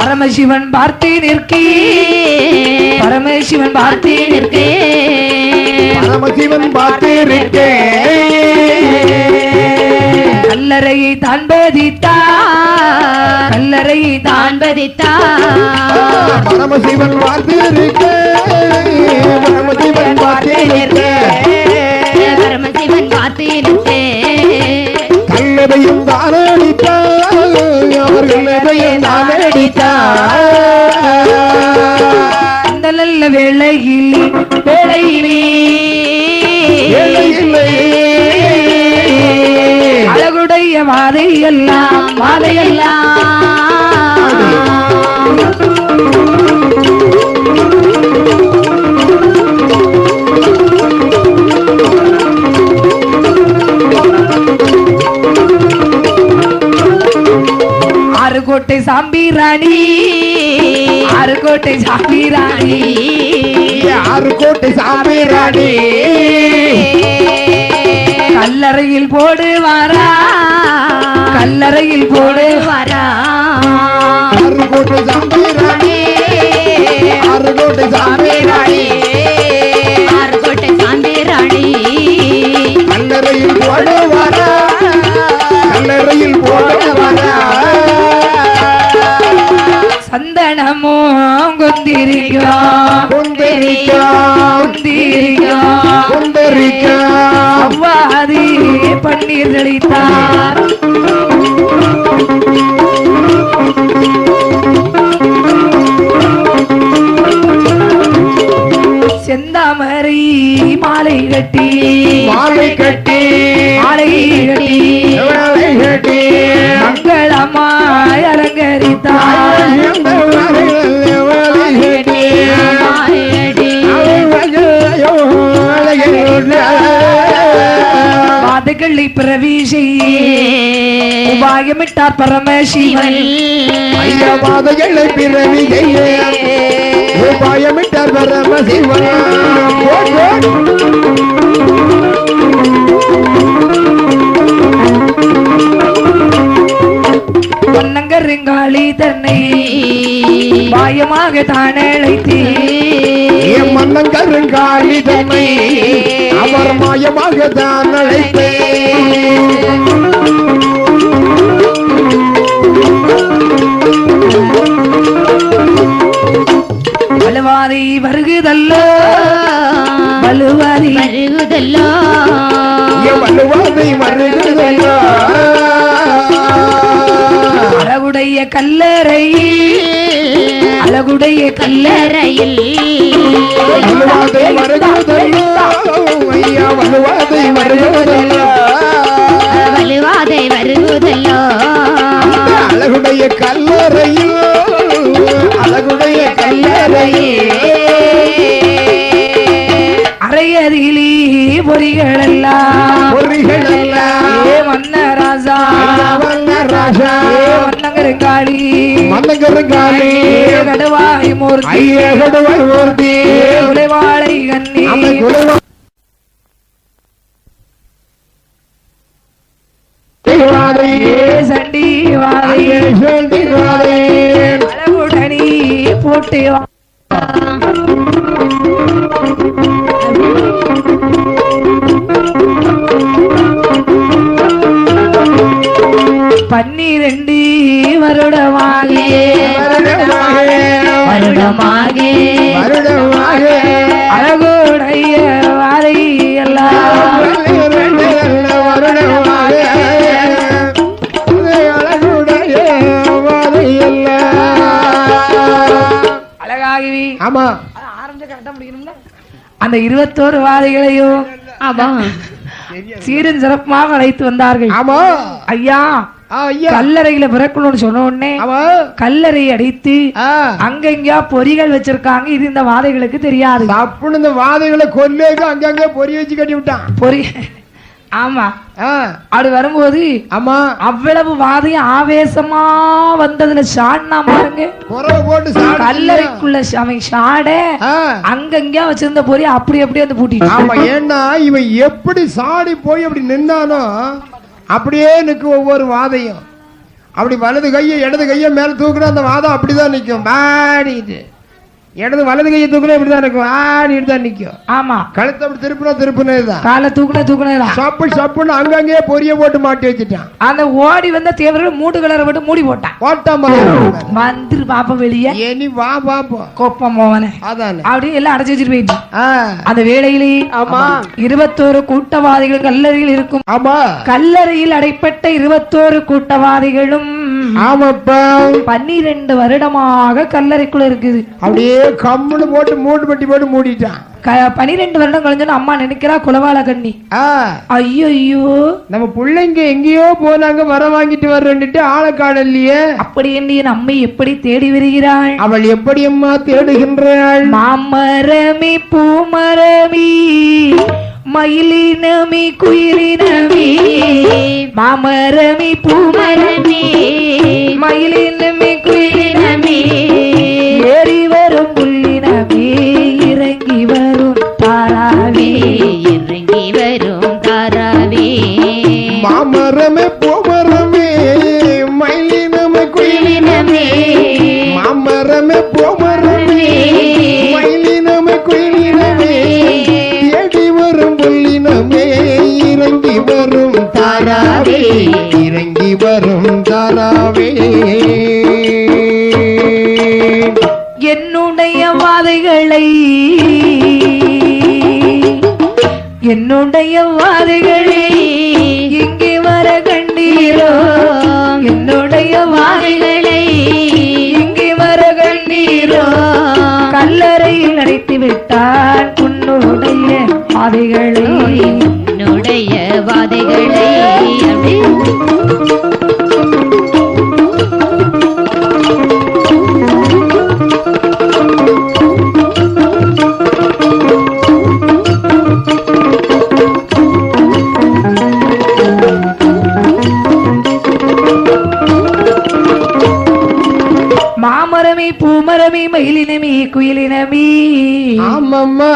பரமசிவன் பார்த்தே நிற்கே கல்லறையை தான் பதித்தா பரமசிவன் பார்த்தே நிற்கே கல்லறையும் தானடித்தார் அவர்களையும் அந்த நல்ல வேளையிலே அழகுடைய வாதையெல்லாம் ஆறுகோட்டை சாம்பிராணி கல்லறையில் போடுவாரா ஆறுகோட்டை சாம்பிராணி கல்லறையில் போடுவாரா சந்தனமோ கொந்திரிக்கா அவ்வாதி பன்னீர் தெளித்தார் செந்தாமரை மாலை கட்டி மங்களமாய் அலங்கரித்தார் வாதைகளை பிறவி செய்ய உபாயமிட்டார் பரமசிவன் வாதைகளை பிறவி செய்ய உபாயமிட்டார் பரமசிவன் பொன்னங்கருங்காளி தன்னை மாயமாக தானழைத்தே மன்னங்கருங்காளி தன்னை அவர் மாயமாக தானழைத்தே வலுவாதி வருகுதல்லோ அழகுடைய கல்லறையில் வலுவாதை வருவதல்லோ ஐயா வலுவாதை வருவதல்லோ வலுவாதை வருவதல்லோ அழகுடைய கல்லறையில் அழகுடைய கல்லறையில் அறையதிலே பொறிகளெல்லாம் ஏ மன்ன ராஜா ராஜா மன்னங்கருங்காளி மன்னகருங்காளி கடுவாய் மூர்த்தி ஐயா கடுவாய் மூர்த்தி உலைவாளை கண்ணி சண்டி வாதை அழகுடனி போட்டு வா பன்னிரண்டு வருடமாகே வருடமாகே அழகுடைய வாதை எல்லாம் அழகாகவி ஆமா ஆரம்பிச்ச கரெக்டா முடிக்கணும்ல அந்த 21 வாதைகளையும் ஆமா சீரும் சிறப்புமாக அழைத்து வந்தார்கள் ஆமா ஐயா ஐயா கல்லறையில பிறக்கணும்னு சொன்ன உடனே ஆமா கல்லறை அடித்து அங்கங்கயா பொறிகள் வச்சிருக்காங்க இது இந்த வாதைகளுக்கு தெரியாது அப்படின்னு இந்த வாதைகளை கொல்லேக்கு அங்கங்க பொறி வச்சு கட்டி விட்டான் பொறி ஆமா அப்படி வரும்போது ஆமா அவ்வளவு வாதையும் ஆவேசமா வந்ததுல ஷாட்னா பாருங்க குறவை போட்டு கல்லறைக்குள்ள அவன் ஷாட அங்கங்கயா வச்சிருந்த பொறி அப்படி அப்படியே வந்து பூட்டிட்டு ஆமா ஏன்னா இவன் எப்படி சாடி போய் அப்படி நின்னானோ அப்படியே நிற்கும் ஒவ்வொரு வாதையும் அப்படி வலது கையை இடது கையை மேல தூக்குனா அந்த வாதம் அப்படிதான் நிற்கும் பாடிட்டு இடது வலது கையை தூக்குனா இப்படிதான் இருக்கும் ஆடிட்டு தான் நிற்கும் ஆமா கழுத்தை அப்படி திருப்பினதுதான் காலை தூக்குனதுதான் சப்பு சப்புன்னு அங்கங்கே பொரிய போட்டு மாட்டி வச்சுட்டான் அந்த ஓடி வந்த தேவர்கள் மூடு கலரை விட்டு மூடி போட்டான் போட்டாமா வந்துரு பாப்பா வெளியே இனி வா பாப்போம் கோப்பம் போவனே அதானே அப்படி எல்லாம் அடைச்சு வச்சுட்டு போயிட்டு அந்த வேளையிலே ஆமா 21 கூட்டவாதிகள் கல்லறையில் இருக்கும் ஆமா கல்லறையில் அடைப்பட்ட 21 கூட்டவாதிகளும் ஆமாப்பா 12 வருடமாக கல்லறைக்குள்ள இருக்குது அப்படியே கம்முன்னு போட்டு மூட்டு பட்டி போட்டு மூடிட்டான் 12 வருடம் கழிஞ்சோன்னு அம்மா நினைக்கிறா குலவாள கண்ணி ஐயோ ஐயோ நம்ம பிள்ளைங்க எங்கேயோ போனாங்க வர வாங்கிட்டு வர்றேன்னுட்டு ஆளை காணலையே அப்படி என்று என் அம்மை எப்படி தேடி வருகிறாள் அவள் எப்படி அம்மா தேடுகின்றாள் மாமரமே பூமரமே மயிலினமே குயிலினமே மாமரமே பூமரமே மயிலினமே குயிலினமே ஏறி வரும் புள்ளினமே இறங்கி வரும் தாராவே இறங்கி வரும் தாராவே மாமரமே பூமரமே மயிலினமே குயிலினமே மாமரமே பூமரமே மயிலினமே குயிலினமே தேடி வரும் புள்ளினமே இறங்கி வரும் தாராவே இறங்கி வரும் தாராவே என்னுடைய வாதைகளை இங்கே வர கண்டீரோ என்னுடைய வாதைகளை இங்கே வர கண்டீரோ கல்லறையில் அடைத்து விட்டான் உன்னுடைய வாதைகளை என்னுடைய வாதைகளை மாமரமே பூமரமே மயிலினமே குயிலினமே ஆமம்மா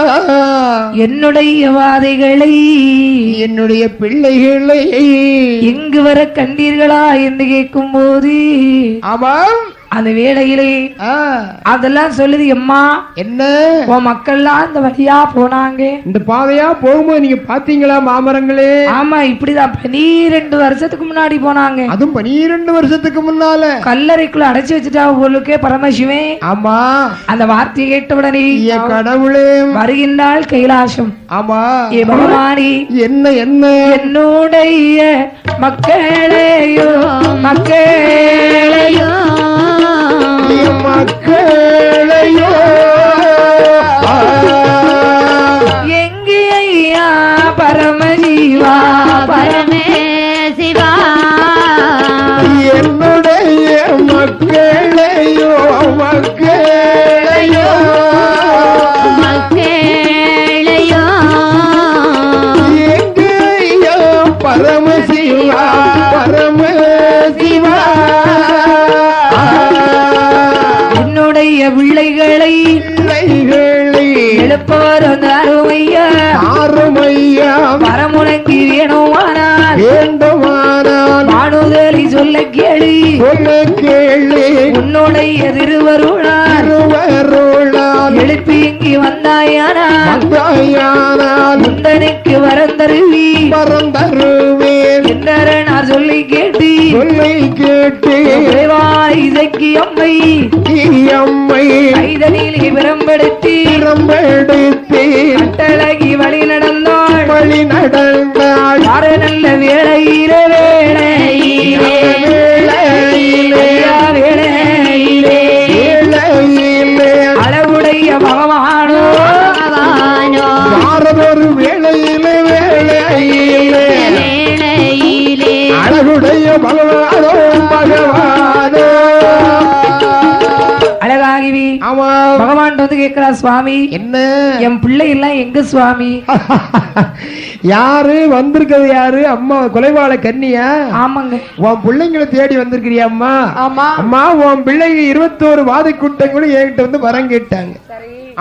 என்னுடைய வாதைகளை என்னுடைய பிள்ளைகளை எங்கு வர கண்டீர்களா என்று கேட்கும் போது ஆமாம் அந்த வேளையிலே அதெல்லாம் சொல்லுது அம்மா என்ன உன் மக்கள்லாம் இந்த வழியா போனாங்க இந்த பாதையா போகும்போது நீங்க பாத்தீங்களா மாமரங்களே ஆமா இப்படிதான் 12 வருஷத்துக்கு முன்னாடி போனாங்க அதுவும் 12 வருஷத்துக்கு முன்னால கல்லறைக்குள்ள அடைச்சு வச்சுட்டா உங்களுக்கு பரமசிவன் ஆமா அந்த வார்த்தையை கேட்டவுடனே கடவுளே வருகின்றாள் கைலாசம் ஆமா ஏ பகவானி என்ன என்ன என்னுடைய மக்களையோ மக்களையோ அம்மா மக்களையோ எங்கே ஐயா பரமஜீவா பரமேசிவா என்னுடைய மக்களையோ மக்களையோ மக்களையோ எங்கேயோ பரமசிவா பரமசிவா என்னுடைய பிள்ளைகளை எழுப்பவர் அந்த அருமையா ஆறுமையா பரமுனக்கு வேணுமானால் வேண்டுமானால் மானுதலி சொல்ல கேளு சொல்ல கேளு உன்னுடைய திருவருளால் திருவருளால் எழுப்பி இங்கு வந்தாயானால் வந்தாயானால் முந்தனுக்கு வரந்தருவி பரந்தருவேன் என்றார நான் சொல்லி கேட்டு சொல்லை கேட்டு இசைக்கு அம்மை அம்மை கைதனிலே பிரம்பெடுத்து பிரம்பெடுத்து கட்டழகி வழி நடந்தாள் வழி நடந்தாள் யார நல்ல வேளையிலே வேளையிலே வேளையிலே அளவுடைய பகவானோ பகவானோ யாரதொரு வேளையிலே வேளையிலே வேளையிலே அழகுடைய பகவானோ பகவானோ அழகாகி ஆமா பகவான் வந்து கேட்கிறா சுவாமி என்ன என் பிள்ளை எல்லாம் எங்க சுவாமி யாரு வந்திருக்கிறது யாரு அம்மா கொலைவாள கன்னியா ஆமாங்க உன் பிள்ளைங்களை தேடி வந்திருக்கிறியா அம்மா ஆமா அம்மா உன் பிள்ளைங்க 21 வாதை கூட்டங்களும் என்கிட்ட வந்து வரம் கேட்டாங்க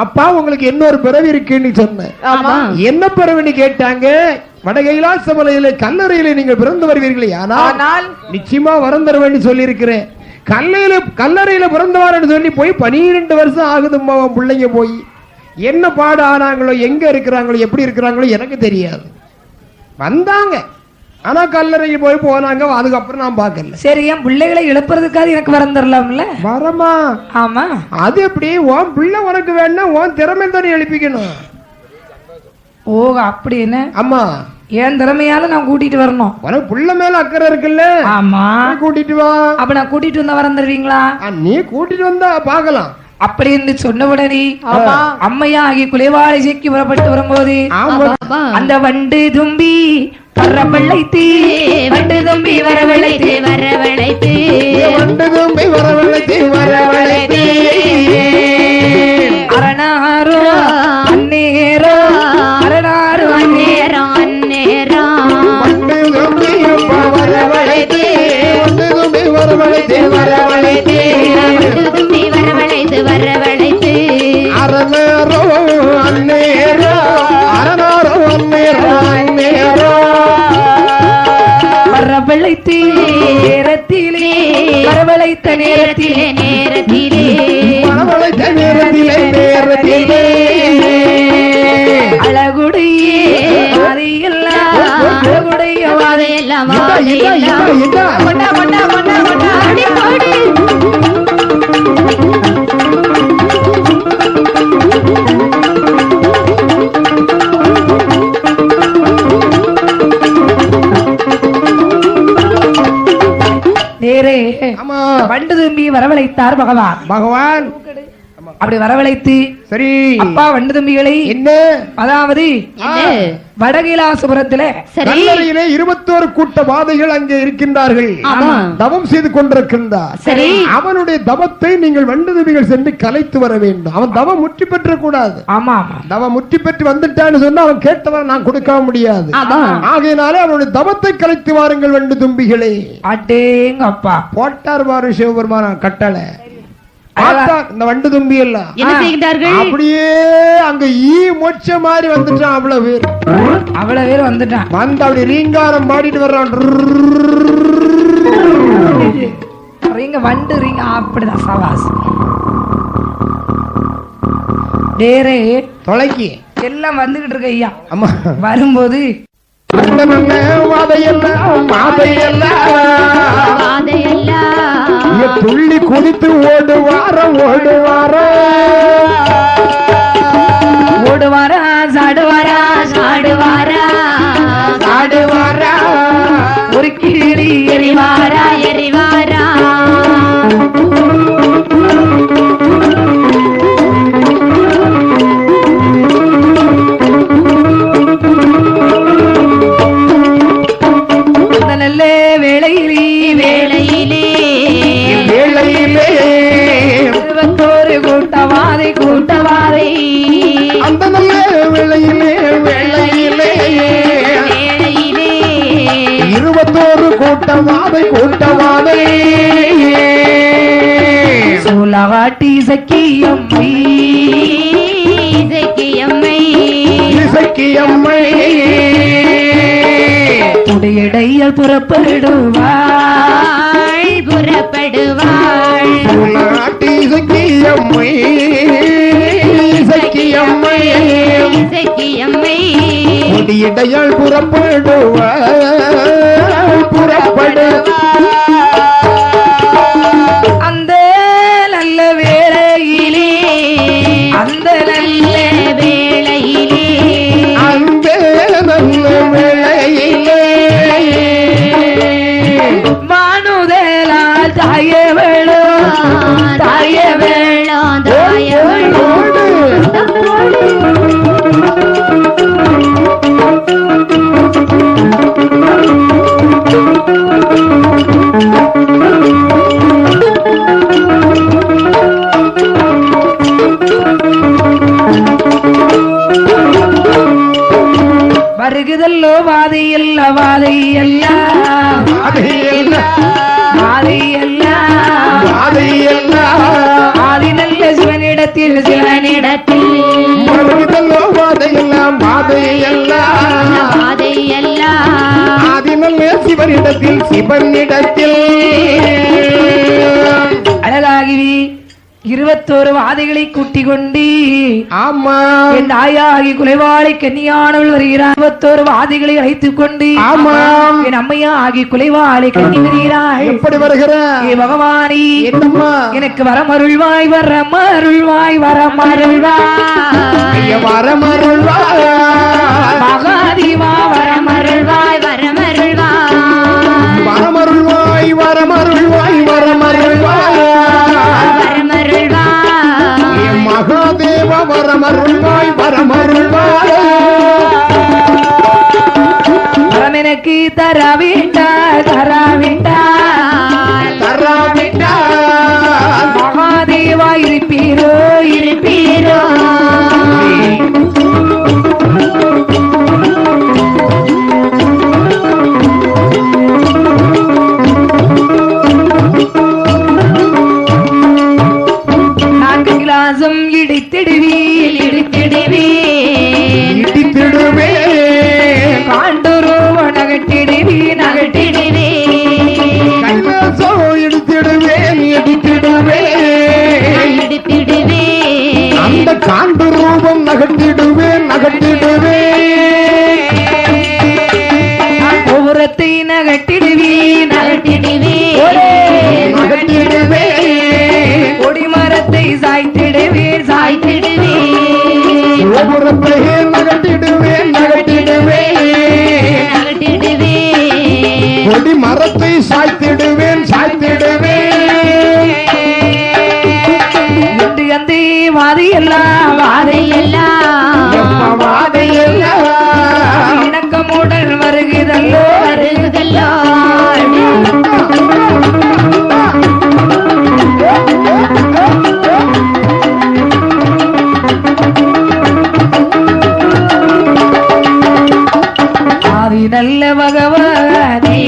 அப்பா உங்களுக்கு இன்னொரு பிறவி இருக்குன்னு சொன்னேன் என்ன பிறவின்னு கேட்டாங்க வடகைலாசமலையில கல்லறையில நீங்கள் பிறந்து வருவீர்களே ஆனால் நிச்சயமா வரம் தருவேன்னு சொல்லி இருக்கிறேன் கல்லறையில பிறந்தவார்னு சொல்லி போய் 12 வருஷம் ஆகுதும்மா உன் பிள்ளைங்க போய் என்ன பாடு ஆனாங்களோ எங்க இருக்கிறாங்களோ எப்படி இருக்கிறாங்களோ எனக்கு தெரியாது வந்தாங்க ஆனா கல்லறைக்கு போய் போனாங்க அதுக்கப்புறம் நான் பார்க்கல சரி என் பிள்ளைகளை எழுப்புறதுக்காக எனக்கு வரம் தரலாம்ல வரமா ஆமா அது எப்படி உன் பிள்ளை உனக்கு வேணா உன் திறமை தானே எழுப்பிக்கணும் ஓ அப்படி என்ன ஆமா என் திறமையால நான் கூட்டிட்டு வரணும் உனக்கு புள்ள மேல அக்கறை இருக்குல்ல ஆமா கூட்டிட்டு வா அப்ப நான் கூட்டிட்டு வந்தா வரம் தருவீங்களா நீ கூட்டிட்டு வந்தா பாக்கலாம் அப்படி என்று சொன்ன உடனே அம்மையா ஆகி குலைவாளிசைக்கு புறப்பட்டு வரும்போது அந்த வண்டு தும்பி வரவழைத்து வண்டு தும்பி வரவழைத்து வரவழைத்து வண்டு தும்பி வரவழைத்து வரவழைத்து அரணாரோ அந்நேரோ அரணாரோ அந்நேரம் அந்நேரம் வண்டு தும்பி வரவழைத்து வண்டு தும்பி வரவழைத்து வரவழைத்து வண்டு தும்பி வரவழைத்து வரவழைத்து அரணாரோ அந்நேரோ அரணாரோ அந்நேரோ அந்நேரோ வரவழைத்து நேரத்திலே வரவழைத்த நேரத்திலே நேரத்திலே வரவழைத்த நேரத்திலே நேரத்திலே அழகுடைய வாதையெல்லாம் அழகுடைய வாதையெல்லாம் நேரே வண்டு தும்பி வரவழைத்தார் பகவான் அப்படி வரவழைத்து சரி அப்பா வண்டு தும்பிகளை என்ன அதாவது வடகிலாசுபுரத்திலே கல்லறையிலே 21 கூட்ட வாதைகள் அங்கே இருக்கின்றார்கள் தவம் செய்து கொண்டிருக்கின்றார் சரி அவனுடைய தவத்தை நீங்கள் வண்டுதுபிகள் சென்று கலைத்து வர வேண்டும் அவன் தவம் முற்றி பெற்ற கூடாது ஆமா தவம் முற்றி பெற்று வந்துட்டான்னு சொன்னா அவன் கேட்டவன் நான் கொடுக்க முடியாது ஆகையினாலே அவனுடைய தவத்தை கலைத்து வாருங்கள் வண்டு தும்பிகளே அடேங்க அப்பா போட்டார் பாரு சிவபெருமான கட்டளை இந்த வண்டு தும்பி எல்லாம் என்ன செய்கிறார்கள் அப்படியே அங்க ஈ மொச்ச மாதிரி வந்துட்டான் அவ்வளவு பேர் வந்துட்டான் வந்து அப்படி ரீங்காரம் பாடிட்டு வர்றான் ரீங்க வண்டு ரீங்க அப்படிதான் சவாஸ் டேரே தொலைக்கி எல்லாம் வந்துகிட்டு இருக்க ஐயா அம்மா வரும்போது துள்ளி குதித்து ஓடுவாரா சாடுவாரா சாடுவாரா ஒரு கிளி எரிவாரா வாதை கூட்டவாதை சூலகாட்டி சக்கியம்மை இசக்கியம்மை இசக்கியம்மை உடையடையால் புறப்படுவாள் புறப்படுவாள் சூலகாட்டி இசக்கியம்மை இசக்கியம்மை இசக்கியம்மை கொடியடையால் புறப்படுவாள் அந்த நல்ல வேளையிலே அந்த நல்ல வேளையிலே அந்த நல்ல வேளையிலே வானுதலால் தாயவளோ தாயவேளோ தாயவேளோ வருகுதல்லோ வாதையல்ல வாதையல்ல வாதையல்ல ஆதி நல்ல சிவனிடத்தில் சிவனிடத்தில் வாதையெல்லாம் பாதையெல்லாம் ஆதினல்ல சிவனிடத்தில் சிவனிடத்தில் அழகாகி 21 வாதைகளை கூட்டிக் கொண்டு ஆமா என் ஆயாகி குலைவாளை கன்னியானவள் வருகிறார் 21 வாதைகளை அழைத்துக் கொண்டு ஆமாம் என் அம்மையா ஆகி குலைவாளை கன்னி வருகிறாள் எப்படி வருகிற ஏ பகவானி என்னம்மா எனக்கு வரமருள்வாய் வரமருள்வாய் வரமருள்வாய் வரமருள்வாய் மகாதீமா வரமருள்வாய் வரமருள்வாய் வரமருள்வாய் வரமருள்வாய் வரமருள்வாய் மகாதேவ வரமருள்வாய் வரமருள்வாய் வரம் எனக்கு தர வேண்டாம் மகாதேவா இருப்பீரோ இருப்பீரோ கிளாசம் இடித்திடுவே காண்டூரோ நகட்டிடுவே நகட்டிடுவே இடித்திடுவே அந்த காண்டு ரூபம் நகட்டிடுவேன் கோபுரத்தை நகட்டிடுவே நகட்டிடுவே கொடிமரத்தை சாய்த்திடுவே கோபுரத்தை நகட்டிடுவேன் கொடி மரத்தை சாய்த்திடுவேன் என்று அந்த வாதையெல்லாம் இணக்கமுடன் வருகிறல்லோ ஆதி நல்ல பகவானே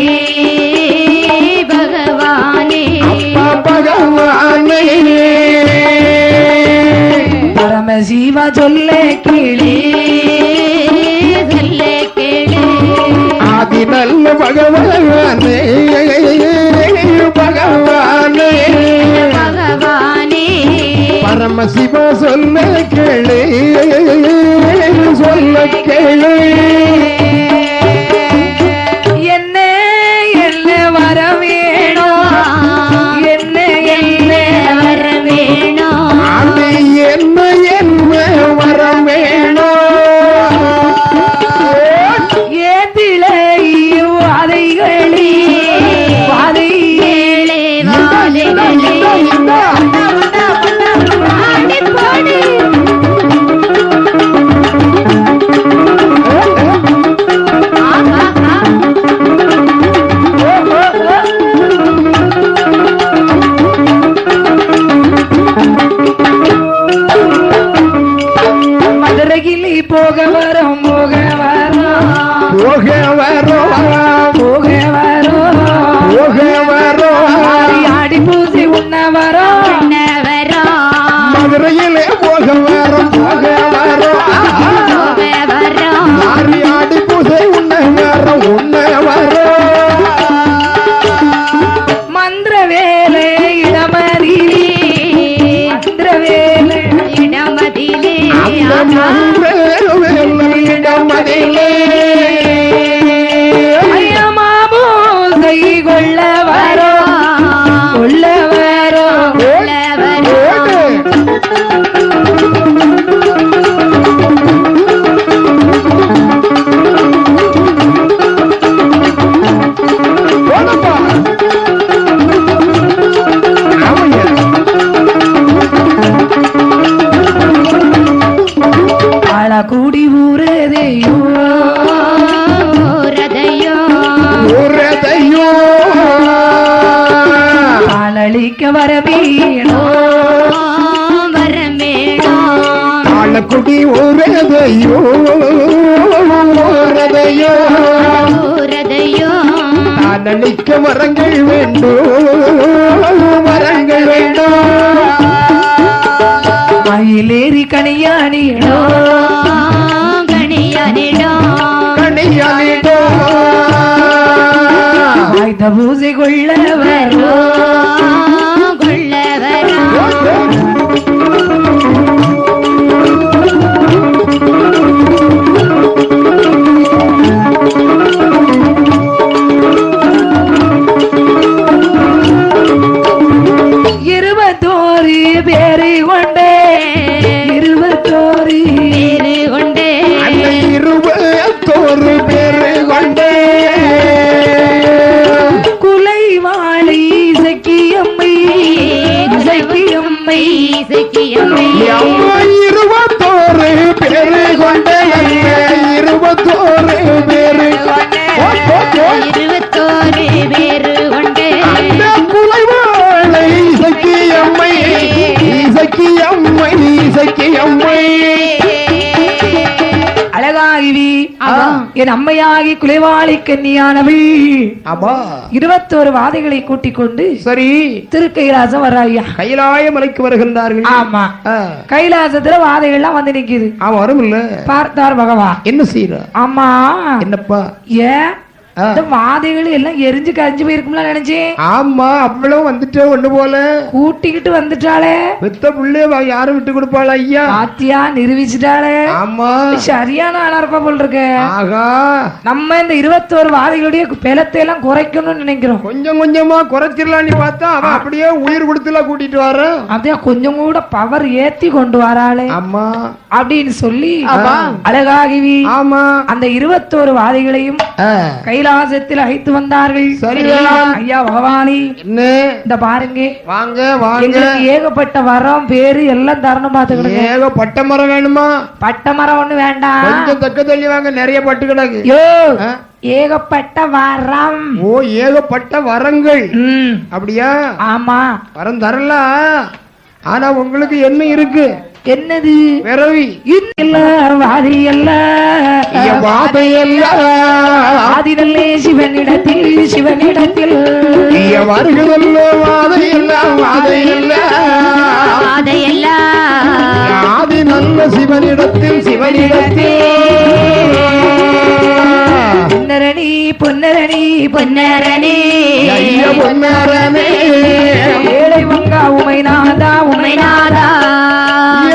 பரமசிவா சொல்ல கிளி ஆதி நல்ல பகவானே பரமசிவ சொல்ல கேளு என்ன என்ன வர வேணும் என்ன என்ன வர வேணும் அது என்ன வர வேணும் ஏதிலை வாதைகளே ஏழே வாதைகளே ஆடிப்பாடு மதுரையில் போக வரும் போக வரோம் அளிக்க வரவேணும் வரமேணம் ஆளக்குடி ஊரதையோ ஊரதையோ ஊரதையோ அளிக்க வரங்கள் வேண்டும் வரங்கள் வேண்டும் மயிலேறி கணியானிடோ கணியனிடம் கணியானிடோ ஆயுத பூஜை கொள்ள வரும் கொள்ளவரா இருபத்தோரு பேரு கொண்டே இருபத்தோரு பேரு கொண்டே அந்த 21 பேரு கொண்டே குலைவாளி சக்கியம்மை சக்கியம்மை இசக்கியம்மை அம்மா 21 பேரு கொண்டே 21 பேரு கொண்டே 21 பேரு கொண்டே அந்த குலைவாளை இசக்கியம்மை இசக்கியம்மை இசக்கியம்மை அழகாகி என் அம்மையாகி குலைவாளி கன்னியானவள் ஆமா 21 வாதைகளை கூட்டிக் கொண்டு சரி திருக்கைலாசம் வர்றாய்யா கைலாய மலைக்கு வருகின்றார்கள் ஆமா ஆ, கைலாசத்துல வாதைகள்லாம் வந்து நிக்குது ஆமா வரும் இல்ல பார்த்தார் பகவா என்ன செய்யற ஆமா என்னப்பா ஏன் ஆ. இந்த வாதைகள் எல்லாம் எரிஞ்சு கரைஞ்சு போயிருக்கும்ல நினைச்சேன் ஆமா அவ்வளவு வந்துட்டு ஒண்ணு போல கூட்டிக்கிட்டு வந்துட்டாளே பெத்த புள்ளைய யாரும் விட்டு கொடுப்பாளா ஐயா பாத்தியா நிரூபிச்சுட்டாளே ஆமா சரியான ஆளா இருப்பா போல் இருக்க ஆகா நம்ம இந்த 21 வாதைகளுடைய பலத்தை எல்லாம் குறைக்கணும்னு நினைக்கிறோம் கொஞ்சம் கொஞ்சமா குறைச்சிடலாம் நீ பார்த்தா அவன் அப்படியே உயிர் கொடுத்துலாம் கூட்டிட்டு வர அப்படியே கொஞ்சம் கூட பவர் ஏத்தி கொண்டு வராளே ஆமா அப்படின்னு சொல்லி அழகாகி ஆமா அந்த 21 வாதைகளையும் ஆ, கைலாசத்தில் அழைத்து வந்தார்கள் சரிதான். ஐயா பகவானி என்ன இந்த பாருங்க வாங்க வாங்க எங்களுக்கு ஏகப்பட்ட வரம் பேரு எல்லாம் தரணும் பாத்துக்கிடுங்க ஏக பட்டை மரம் வேணுமா பட்ட மரம் ஒண்ணு வேண்டாம் கொஞ்சம் தக்க தள்ளி வாங்க நிறைய பட்டு கிடக்கு யோ ஆ, ஏகப்பட்ட வரம் ஓ ஏகப்பட்ட வரங்கள் ம், அப்படியா ஆமா வரம் தரலாம் ஆனா உங்களுக்கு என்ன இருக்கு என்னது பிறவி இல்ல வாதி அல்ல வாதையெல்லாம் ஆதினல்லே சிவனிடத்தில் வருகிறல்ல வாதையெல்லாம் வாதையெல்லாம் அதையெல்லாம் ஆதி நல்ல சிவனிடத்தில் பொன்னரணி பொன்னரணி பொன்னரணி ஐயா பொன்னாரனே ஏழை வங்கா உமைநாதா உமைநாதா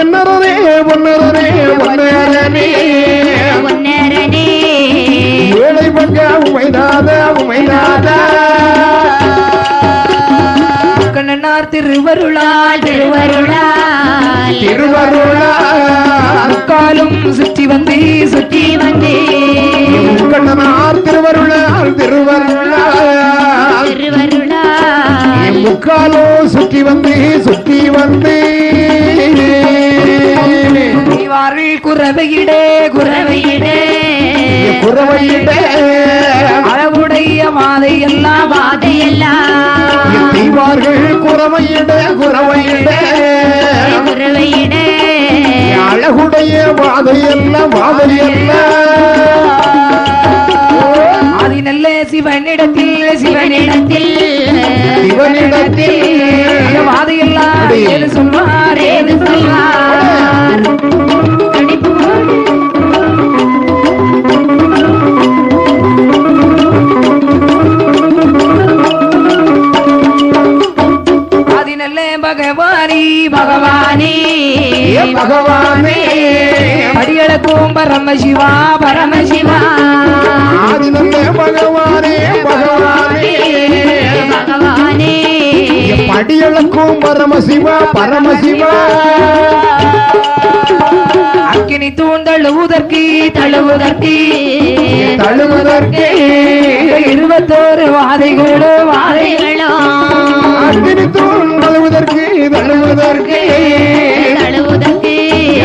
என்னரனே பொன்னரனே பொன்னாரனே பொன்னரணி ஏழை பங்க உமைநாதா உமைநாதா கண்ணனார் திருவருளால் திருவருளால் திருவருளா காலும் சுற்றி வந்து சுற்றி வந்து கண்ணனார் திருவருளால் திருவருளா திருவருளால் முக்காலோ சுற்றி வந்து செய்வார்கள் குறவையிடே குறவையிடே குறவையிட அளவுடைய மாதை எல்லாம் வாதையெல்லாம் செய்வார்கள் குறவையிட குறவையிடே அழகுடைய வாதையெல்லாம் ஆதிநல்ல சிவனிடத்தில் சிவனிடத்தில் அந்த வாதையெல்லாம் ஏது சொல்வார் ஏது சொல்வார் ஆதிநல்ல பகவானி பகவானே பகவானே அடியளக்கும் பரமசிவா பரமசிவா ஆதினல்ல பகவானே பகவானே பகவானே படியளக்கும் பரமசிவா அக்கினி தூண்டழுவதற்கு தழுவுதற்கு தழுவதற்கு 21 வாதைகளோ வாதைகளோ அக்கினி தூண் தழுவதற்கு தழுவுதற்கு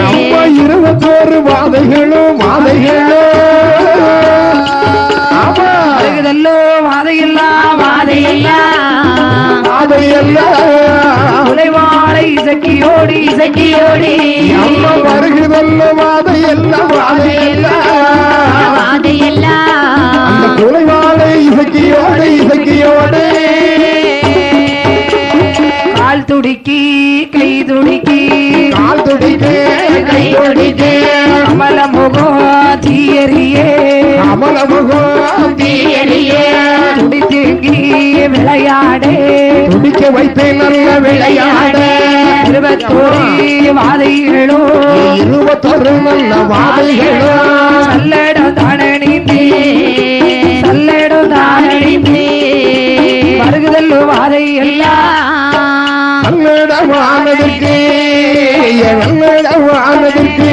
அம்மா 21 வாதைகளும் அழகுதல்லோ வாதையெல்லாம் வாதையெல்லாம் வாதையெல்லாம் இசக்கியோடி இசக்கியோடி அம்மா வருகிறதல்ல வாதை எல்லாம் வாதை எல்லாம் வாதையெல்லாம் அந்த குலைவாழை இசக்கியோடு இசக்கியோடு கால் துடுக்கி கை துடுக்கி கால் துடிக்க கை துடிக்க கமல முகம் தீயறியே அமல முகம் தீயறியே துடித்தேங்கி விளையாடே துடிக்க வைத்து நல்ல விளையாட 21 வாதைகளோ 21 நல்ல வாதைகளோ சல்லடம் தானே நீந்தி சல்லடம் தானே நீந்தி வருகுதல்லோ வாதை எல்லாம் நல்லடமானதற்கு நல்லடமானதற்கு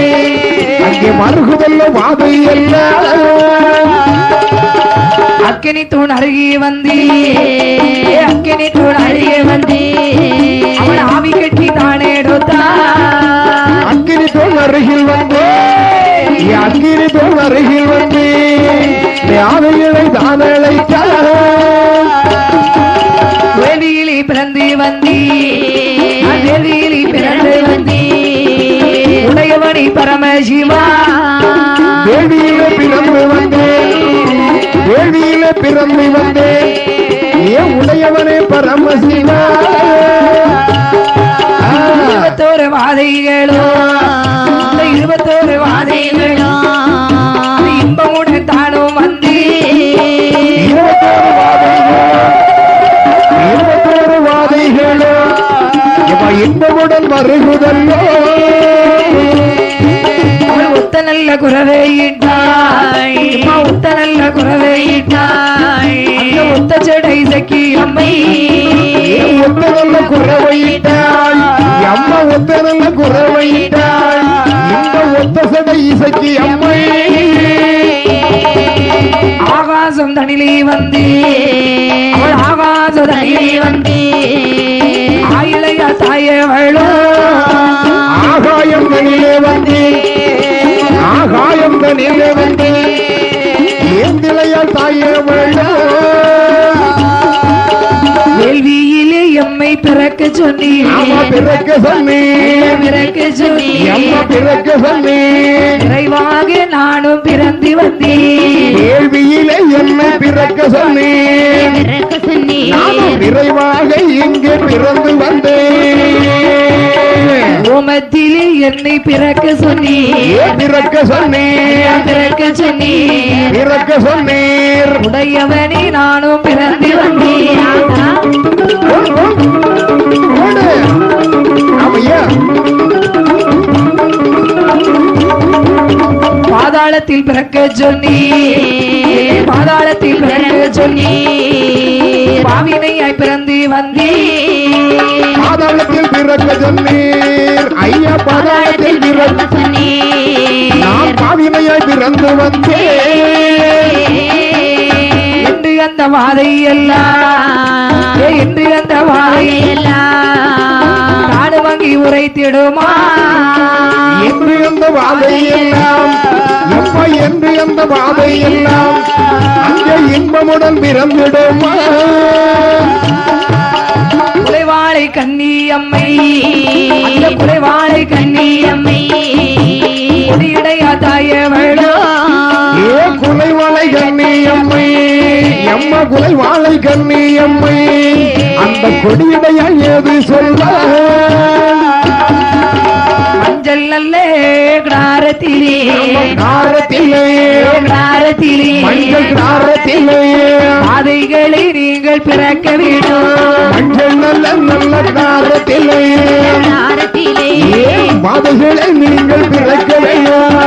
அங்கே மறுகுதல்ல வாதை எல்லாம் அக்கினி தூண் அருகே வந்தி அக்கினி தூண் அருகே வந்தி அவன் ஆவி கட்டி தானே எடுத்தா அக்கினி தோல் அருகில் வந்து அக்கினி தோல் அருகில் வந்து ஆவைகளை தான் அழைத்தார் வேதியிலே பிறந்து வந்தி வேதியிலே பிறந்து வந்தி உடையவனி பரமசிவா வேடியில பிறந்து வந்தேன் வேடியில பிறந்து வந்தேன் ஏன் உடையவனே பரமசிவா 21 வாதைகளோ 21 வாதைகளோ இன்பமுடன் தானும் வந்து 21 வாதைகளோ இன்பமுடன் வருகுதல்லோ அவள் ஒத்த நல்ல குறவை இட்டாய் ஒத்த நல்ல குறவை இட்டாய் அந்த ஒத்த செடை சக்கி அம்மை ஒத்த நல்ல குறவையிட்டாள் அம்மா ஒத்த நல்ல குறவையிட்டாள் இந்த ஒத்த சடை இசைக்கு அம்மை ஆகாசம் தனிலே வந்து அவள் ஆகாச தனிலே வந்து ஆயிலையா தாயவளோ ஆகாயம் தனிலே வந்து ஆகாயம் தனிலே வந்து ஏந்திலையால் தாயவளோ வேள்வியிலே எம்மை பிறக்க சொன்னீர் அம்மா பிறக்க சொன்னேன் பிறக்க சொன்னீர் அம்மா பிறக்க சொன்னேன் நிறைவாக நானும் பிறந்து வந்தேன் கேள்வியிலே என்ன பிறக்க சொன்னேன் பிறக்க சொன்னீர் நானும் விரைவாக இங்கே பிறந்து வந்தேன் ஓமத்திலே என்னை பிறக்க சொன்னீர் பிறக்க சொன்னேன் பிறக்க சொன்னீர் பிறக்க சொன்னீர் உடையவனே நானும் பிறந்து வந்தேன் ஓடு. ஆமையா பாதாளத்தில் பிறக்க சொன்னீர் பாதாளத்தில் பிறக்க சொன்னீர் பாவினையாய் பிறந்து வந்தேன் பாதாளத்தில் பிறக்க சொன்னீர் ஐயா பாதாளத்தில் பிறக்க நான் பாவினையாய் பிறந்து வந்தேன் என்று அந்த வாதை எல்லாம் என்று அந்த வாதை எல்லாம் நாடு வாங்கி உரைத்திடுமா என்று அந்த வாதை எல்லாம் எப்ப என்று அந்த வாதை எல்லாம் அங்கே இன்பமுடன் பிறந்திடுமா குலைவாளை கண்ணி அம்மை அந்த குலைவாளை கண்ணி அம்மை கொடியுடைய தாயவளோ ஏ குலைவாளை கண்ணியம்மை எம்மா குலைவாளை கண்ணியம்மை அந்த கொடியுடைய ஏது சொல்ல மஞ்சள் நல்ல கிராரத்திலே காரத்திலே கிராரத்திலே மஞ்சள் காரத்திலே பாதைகளை நீங்கள் பிறக்க வேண்டும் மஞ்சள் நல்ல நல்ல காரத்திலே பாதைகளை நீங்கள் பிறக்க வேண்டும்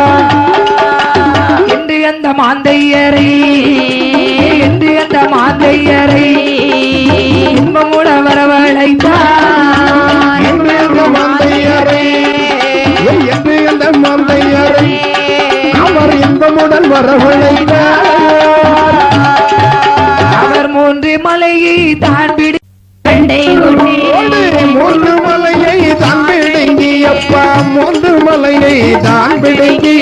என்று அந்த மாந்தையரை என்று அந்த மாந்தையரை இன்பமுட வரவழைத்தார் என்று அந்த மந்தையரை என்று அந்த மந்தையரை அவர் இன்பமுடன் வரவழைத்தார் அவர் 3 மலையை தாண்பிடி கண்டை கொண்டே மூன்று மலையை தான் பிடுங்கி அப்பா மூன்று மலையை தான் பிடுங்கி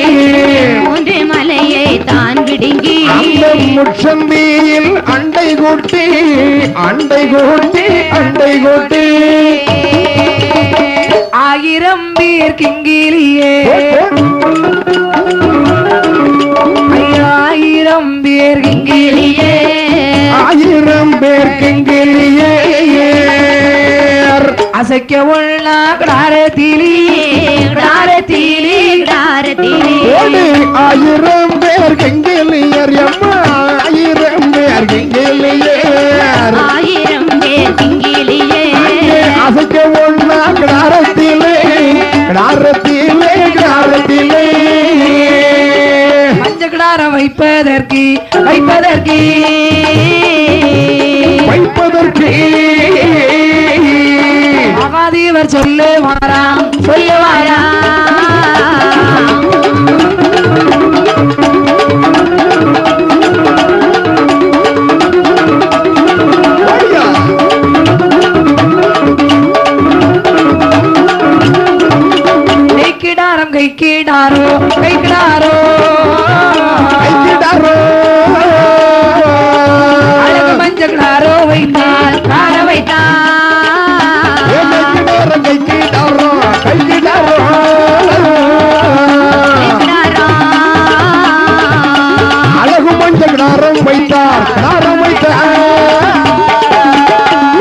மூன்று மலையை தான் விடுங்கி அந்த முச்சந்தியில் அண்டை கூட்டி அண்டை கூட்டி அண்டை கூட்டி ஆயிரம் பேர் கிங்கிலியே ஆயிரம் பேர் கிங்கிலியே ஆயிரம் பேர் கிங்கிலியே அசைக்க உள்ள கிடாரத்திலே கிடாரத்திலே தாரத்திலே ஆயிரம் பேர் கிங்கிலியர் எம்மா ஆயிரம் பேர் கிங்கிலியர் ஆயிரம் பேர் கிங்கிலியே அசைக்க உள்ள கிடாரத்திலே கிடாரத்திலே கிடாரத்திலே மஞ்ச கிடாரம் வைப்பதற்கு வைப்பதற்கு வைப்பதற்கு மகாதேவர் சொல்லுவாராம் சொல்லுவாராம் கைக்கிடாரோ கைக்கிடாரோ அழகு மஞ்சள் கிடாரோ வைத்தால் கார வைத்தால் அழகு மஞ்சள் கிடாரம் வைத்தார் கிடாரம் வைத்தார்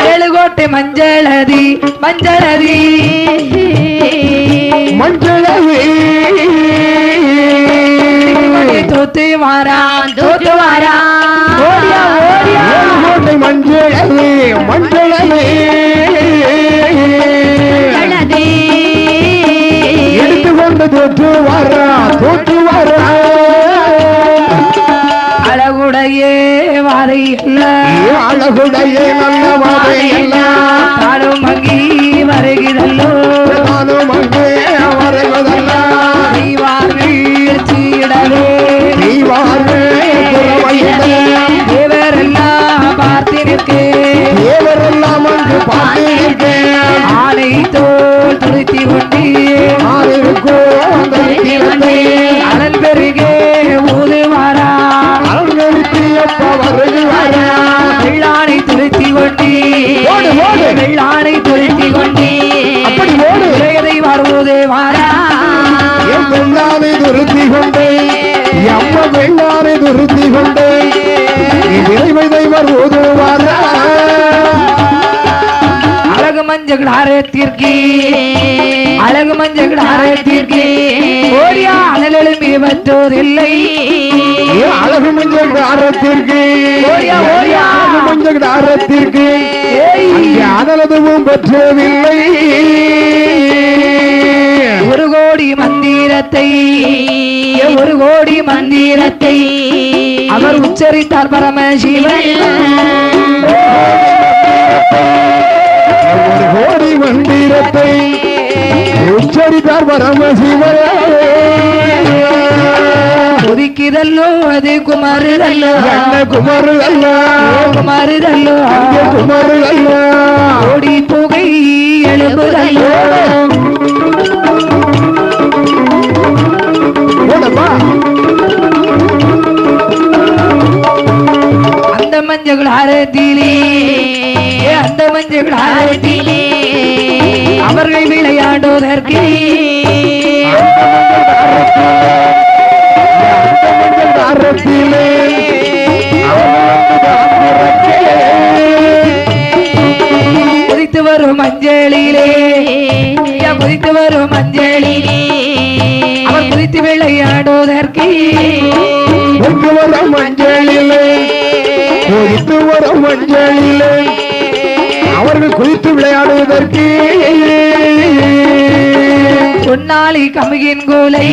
ஏழுகோட்டை மஞ்சளதி மஞ்சளதி மஞ்சளவி தோத்து வாரான் தோத்து வாரான் ஓடியா ஓடியா கோட்டை மஞ்சளவி மஞ்சளவி எடுத்துக்கொண்டு தோற்று வரா தோற்று வரா அழகுடைய வாதை அல்ல அழகுடைய நல்ல வாதை அல்ல தானும் அங்கி வருகிறல்லோ நானும் அங்கே வருவதல்ல செய்வார்கள் சீடவே தேவரெல்லாம் பார்த்து நிற்க தேவரெல்லாம் அங்கு பார்த்து ஆலை தோல் துருத்தி கொண்டு அனல் பெருகே ஊதுவாரா வெள்ளானை துருத்தி கொண்டு வெள்ளானை துருத்தி கொண்டு உலகதை வருவது வாரா வெள்ளானை துருத்தி கொண்டு எம்ம வெள்ளானை துருத்தி கொண்டு விரைவதை வருவது வாரா அழகு மஞ்சள் ஆரத்திற்கு அழகு மஞ்சள் ஆரத்திற்கு ஓடியா அனலும் இவற்றோதில்லை அழகு மஞ்சள் ஆரத்திற்கு அழகு மஞ்சள் ஆரத்திற்கு அனலதுவும் பெற்றதில்லை ஒரு கோடி மந்திரத்தை ஒரு கோடி மந்திரத்தை அவர் உச்சரித்தார் பரமசிவன் ஒரு கோடி மந்திரத்தை உச்சரித்தார் பரமசிவன் ஒதுக்கிதல்லோ அது குமாருதல்லோ குமருதல்ல குமாருதல்லோ குமருதல்ல ஓடி புகை எழுபுதல்லோ அந்த மஞ்சள் ஆரத்திலே அந்த மஞ்சள் ஆரத்திலே அவர்கள் விளையாடுவதற்கு குதித்து வரும் மஞ்சளிலே குதித்து வரும் மஞ்சளிலே அவர் குதித்து விளையாடுவதற்கு வரும் மஞ்சளிலே குதித்து வரும் மஞ்சளிலே அவர்கள் குதித்து விளையாடுவதற்கு பொன்னாளி கமுகின் கோலை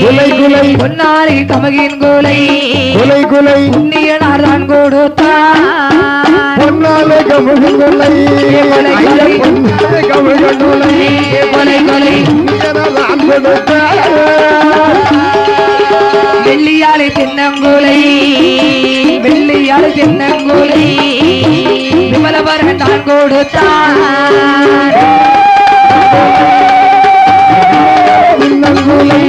குலை குலை பொன்னாளி கமுகின் கோலை குலை குலை புண்ணியனார் தான் கொடுத்தார் பொன்னாலே கமுகுலை பொன்னாலே கமுகுலை கொலை கொலை நான் கொடுத்தார் வெள்ளியாளி தென்னங்கோலை வெள்ளியாளி தென்னங்கோலை விமலவரன் தான் கொடுத்தார் பின்னங்குலை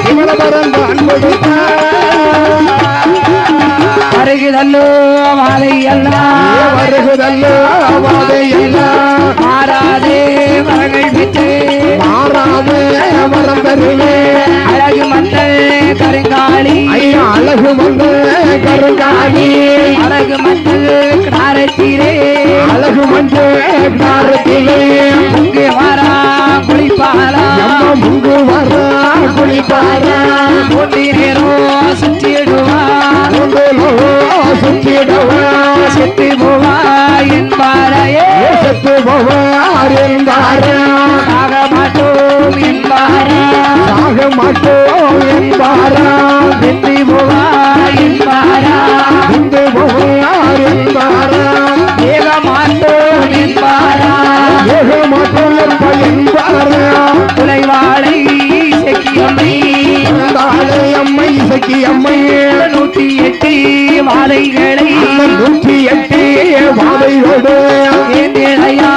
விமலவரன் தான் கொடுத்தார் வருகிறல்லோ வாழை எல்லாம் வருகுதல்லோ வாதை எல்லாம் மாறாதே மகள் விட்டு மாதே வரம் தருவே அழகு மந்தல் கருங்காலி ஐயா அழகு மந்த கருங்காலி அழகு மந்தல் கிடாரத்திலே அழகு மஞ்ச காரத்திலே இங்கே வாரா குளிப்பாரா எம்மா முங்கு வர குளிப்பாரா ஒன்றி நேரம் சுற்றிடுவார் சுற்றிடவா செத்து போவா என்பாரையே செத்து போவார் என்பாரா ஆக மாட்டோம் என்பாரா சாக மாட்டோம் என்பாரா வெற்றி போவா என்பாரா இந்து போவார் என்பாரா ஏக மாட்டோம் என்பாரா ஏக மாட்டோம் என்பாரா குலைவாளை செக்கியம்மை தாளை அம்மை சக்கி அம்மை 108 வாதைகளை 108 வாதையோடு ஏந்திழையா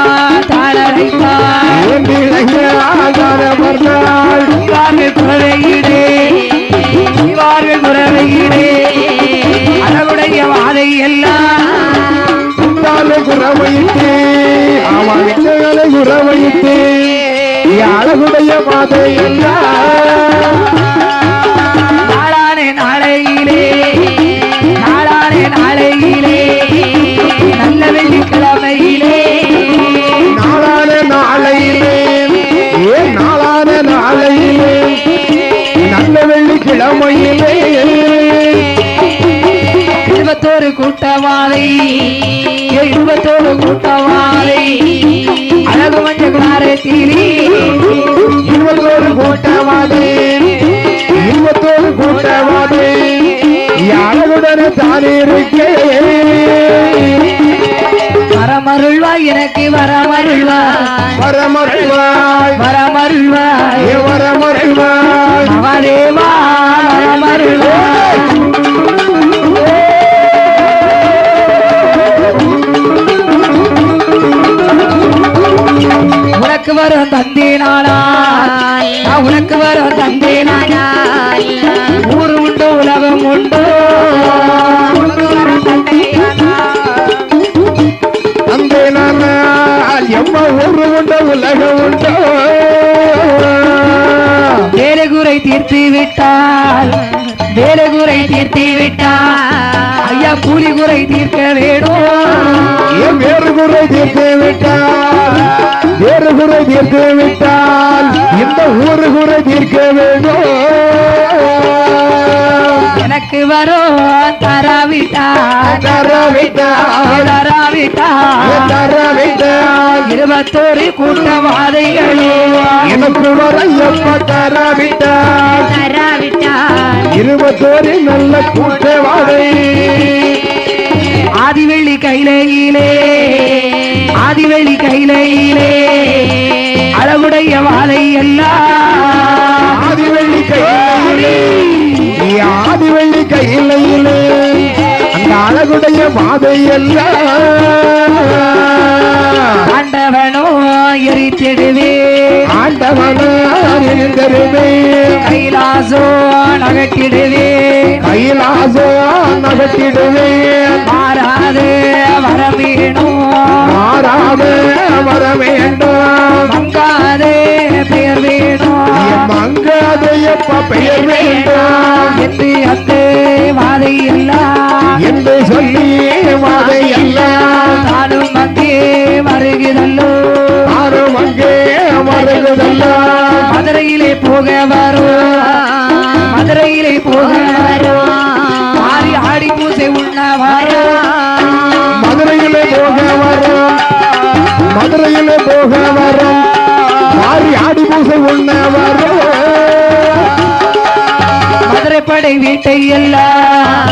தாளரைத்தார் இவார்கள் குறவையிடே இவார்கள் குறவையிடே அழகுடைய வாதை எல்லாம் குறவையிட்டு அவனை குறவையிட்டு அழகுடைய பாதை எல்லாம் நாளானே நாளையிலே நாளானே நாளையிலே நல்ல வெள்ளிக்கிழமையிலே நாளான நாளையிலே நாளான நாளையிலே நல்ல வெள்ளிக்கிழமையிலே 21 கூட்டவாதை 21 கூட்டவாதை அழகு மஞ்ச குடாரத்திலே 21 கூட்டவாதே 21 கூட்டவாதே அழகுடன் தான் இருக்கே வரமருள்வாய் எனக்கு வரமருள்வாய் வரமருள்வாய் வரமருள்வாய் வரமருள்வாய் மகாதேவா வரமருள்வாய் உனக்கு வரும் தந்தேனானா உனக்கு வரும் தந்தேனானா ஊரு உண்டு உலகம் உண்டு அந்த நான் எம்ம ஊரு உண்டு உலகம் உண்டு வேலை குறை தீர்த்து விட்டால் வேலை குறை தீர்த்து விட்டால் ஐயா கூலி குறை தீர்க்க வேணும் என் வேறு குறை தீர்த்து விட்டால் வேறு குறை தீர்த்து விட்டால் இந்த ஊரு குறை தீர்க்க வேண்டும் எனக்கு வரும் தராவிட்டால் தரவிட்டால் தராவிட்டால் தரவிட்டால் 21 கூட்டவாதைகளே எனக்கு வர எப்ப தரவிட்டால் தராவிட்டால் 21 நல்ல கூட்டவாதை ஆதிவெள்ளி கையிலே ஆதிவெள்ளி கையிலே அழகுடைய வாழை எல்லாம் ஆதிவெள்ளி கையிலே ஆதிவெள்ளி கையிலே அந்த அழகுடைய பாதை எல்லாம் ஆண்டவனோ எரித்திடுவே ஆண்டவனே கைலாசோ நகட்டிடுவே கைலாசோ நகட்டிடுவே மாறாது வர வேணும் மாறாத வர வேண்டும் மங்காதே பெயர் வேணும் மங்காதையப்ப பெயர் வேண்டும் என்று அத்து வாதை எல்லாம் என்று சொல்லி வாதை எல்லாம் தானும் அங்கே வருகிறல்லோ யாரும் அங்கே வருவதெல்லாம் மதுரையிலே போக வரும் மதுரையிலே போக வரும் மாறி ஆடி பூசை உண்ண வரும் மதுரையிலே போக வரும் மதுரையிலே போக வரும் மாறி ஆடி பூசை உண்ண வரும் மதுரை படை வீட்டை எல்லாம்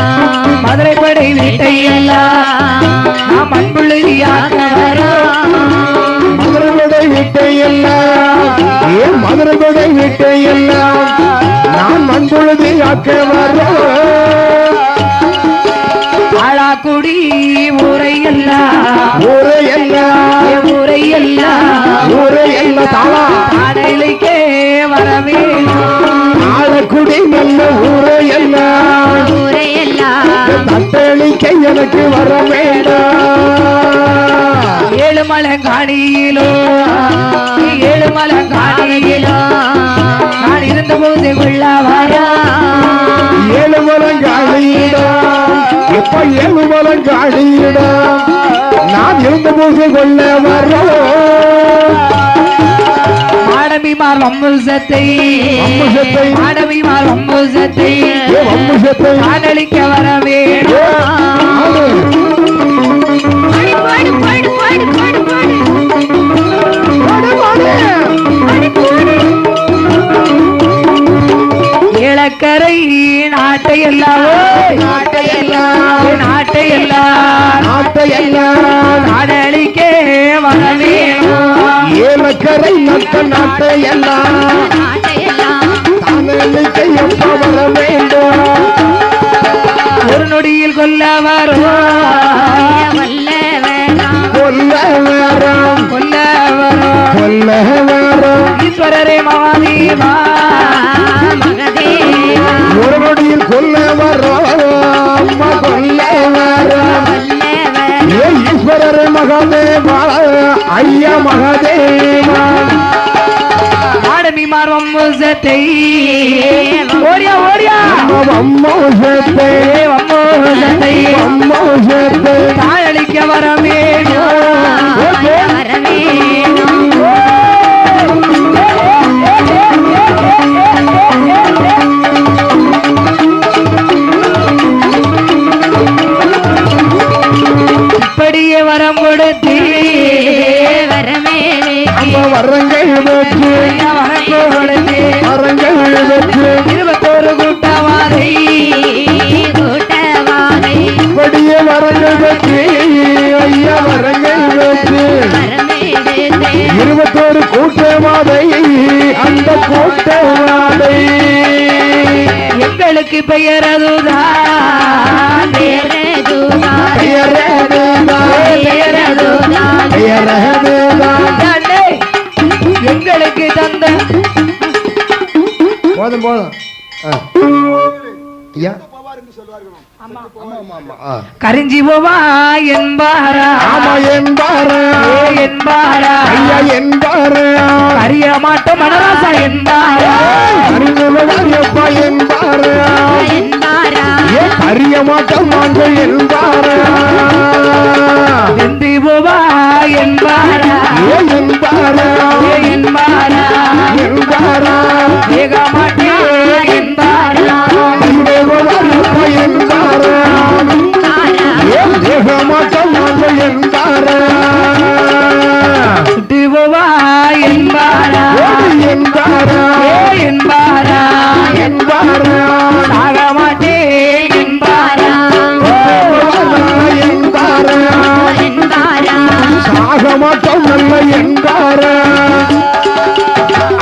மதுரை படை வீட்டை எல்லாம் நாம் அன்புள்ளியாக வரும் மதுரை வீட்டை எல்லாம் ஏன் மதுரை வீட்டை எல்லாம் நான் மண்பொழுது ஆக்க வரும் ஆளாக்குடி ஊரை எல்லாம் ஊரை எல்லாம் ஊரை எல்லாம் ஊரை எல்லாம் தாளா தாடையிலே வர வேணும் ஆழக்குடி நல்ல ஊரை எல்லாம் ஊரையெல்லாம் தட்டளிக்க எனக்கு வர வேண்டாம் ஏழுமலை காணியிலோ ஏழுமலை காணியிலோ எப்ப ஏழுமலங்காடியிட நான் இருந்து பூசை கொள்ள வரோம் மாடவிமார் வம்புசத்தை மாடவிமார் வம்புசத்தை காதலிக்க வர வேண்டும் இளக்கரை நாட்டையெல்லாம் காதலிக்க வர வேணும் ஏலக்கரை நட்ட நாட்டையெல்லாம் காதலிக்க எப்ப வர வேண்டும் ஒரு நொடியில் கொல்ல வரும் ஈஸ்வரரே மகாதேவா ஒரு நொடியில் கொல்ல வரோம் ஈஸ்வரர் மகாதேவா ஐயா மகாதேவா மாடவிமார் வம்புசத்தை ஓடியா வம்மோசத்தை காதலிக்க வர இப்படியே வரம் கொடுத்து வரங்கள் வச்சு 21 கூட்டவாதை இப்படியே வரங்கள் வச்சு ஐயா வரங்கள் வச்சு 21 கூட்டவாதை அந்த கூட்டவாதை எங்களுக்கு பெயர் அதுதான் எங்களுக்கு தந்த போதும் ஐயா கரிஞ்சி போவா என்பாரா ஆமா என்பாரா ஐயா என்பாரா அறிய மாட்டோம் மனராசா என்பாரா அறிஞப்பா என்பாரா அறிய மாட்டோம் நாங்கள் என்பாரா வெந்தி போவா என்பாரா என்பாரா ஏக மாட்டே என்பாரா சுட்டு போவா என்பாரா சாக மாட்டே என்பாரா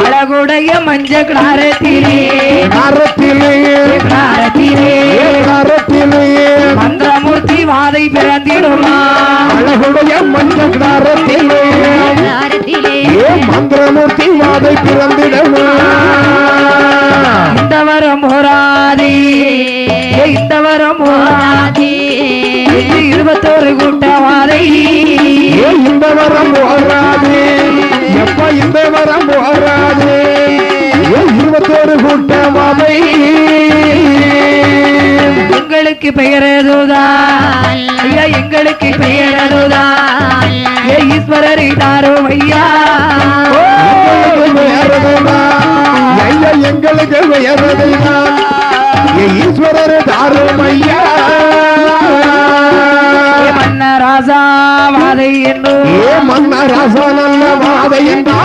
அழகுடைய மஞ்ச கிளாரத்திலே மந்திரமூர்த்தி வாதை பிறந்திடுமா அழகுடைய மஞ்ச கிளாரத்திலே மந்திரமூர்த்தி வாதை பிறந்திடுமா இந்த வரம் போராதே 21 கூட்டவாதை இந்த வரம் போராது எப்ப இந்த வரம் போராது 21 கூட்டவாதை எங்களுக்கு பெயரதுதான் ஐயா எங்களுக்கு பெயரதுதான் ஈஸ்வரரை தாரும் ஐயா ஐயா எங்களுக்கு பெயரதுதான் ஈஸ்வரர் தாரும் ஐயா மன்ன ராசா வாதை என்றோ மன்ன ராசா நல்ல வாதை என்றோ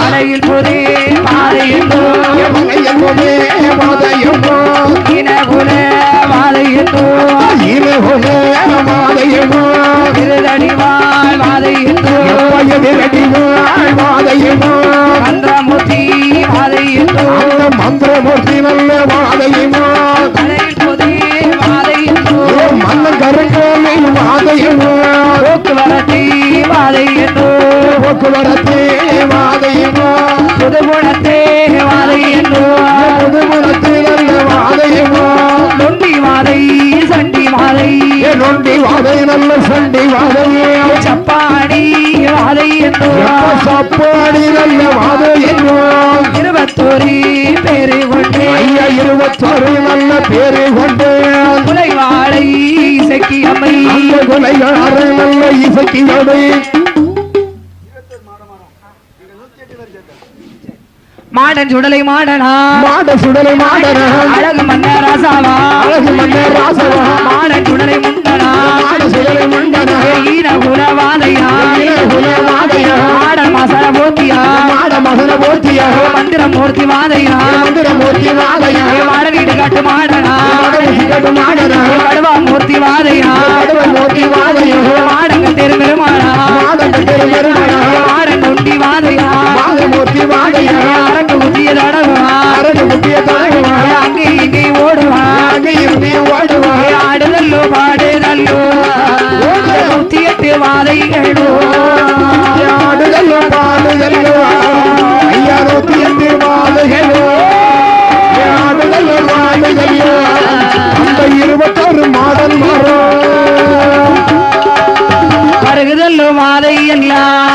மலையில் புதே வாதை என்றோ வாதை என்றோ இனகுல வாதை என்றோ வாதை என்றோ திருதடிவாள் வாதை என்றோ வாதை என்றோ மந்திரமூர்த்தி வாதை என்றோ மந்திரமூர்த்தி நல்ல வாதை என்றோ மலையில் புதே வாதை என்றோ மன்னன் கருங்கோலில் வாதை என்றோ போக்குவரத்தை வாதை என்றோ போக்குவரத்தே வாதை என்றோ புதுகுணத்தே வாதை என்றோ புதுகுணத்தே நல்ல வாதை என்றோ நொண்டி வாதை சண்டி வாதை நொண்டி வாதை நல்ல சண்டி வாதை சப்பாடி வாதை என்றோ சப்பாடி நல்ல வாதை என்றோ 21 பேரு கொண்டு ஐயா 21 நல்ல பேரு கொண்டு முலை வாழை இசக்கி அம்மை அந்த கொலைகாரன் நல்ல இசக்கியோடு மாடன் சுடலை மாடனா மாட சுடலை மாடனா அழகு மன்ன ராசாவா அழகு மன்ன ராசவா மாடன் சுடலை முண்டனா மாட சுடலை முண்டனா ஈன குலவாதையா குலவாதையா மாடன் மசர போத்தியா மாட மகன போத்தியா மந்திர மூர்த்தி வாதையா மந்திர மூர்த்தி வாதையா மாட வீடு காட்டு மாடனா மாட மாடனா கடுவா மூர்த்தி வாதையா கடுவ மூர்த்தி வாதையா மாடங்க தெருமெருமானா மாடங்க பெருமருமானா மாடன் நொண்டி வாதையா மாட மூர்த்தி வாதையா அரங்கு முத்திய தடவா அரங்க முக்கிய தலைவா அங்கே இங்கே ஓடுவா அங்கேயும் நீ ஓடுவா ஆடுதல்லோ பாடுதல்லோ முத்தியட்டு வாதைகளோ ஆடுதல்லோ பாடுதல்லோ ஐயா 108 வாதைகளோ ஆடுதல்லோ பாடுதல்லோ அந்த 21 மாடல் மாறும் வருகுதல்லோ மாதை எல்லாம்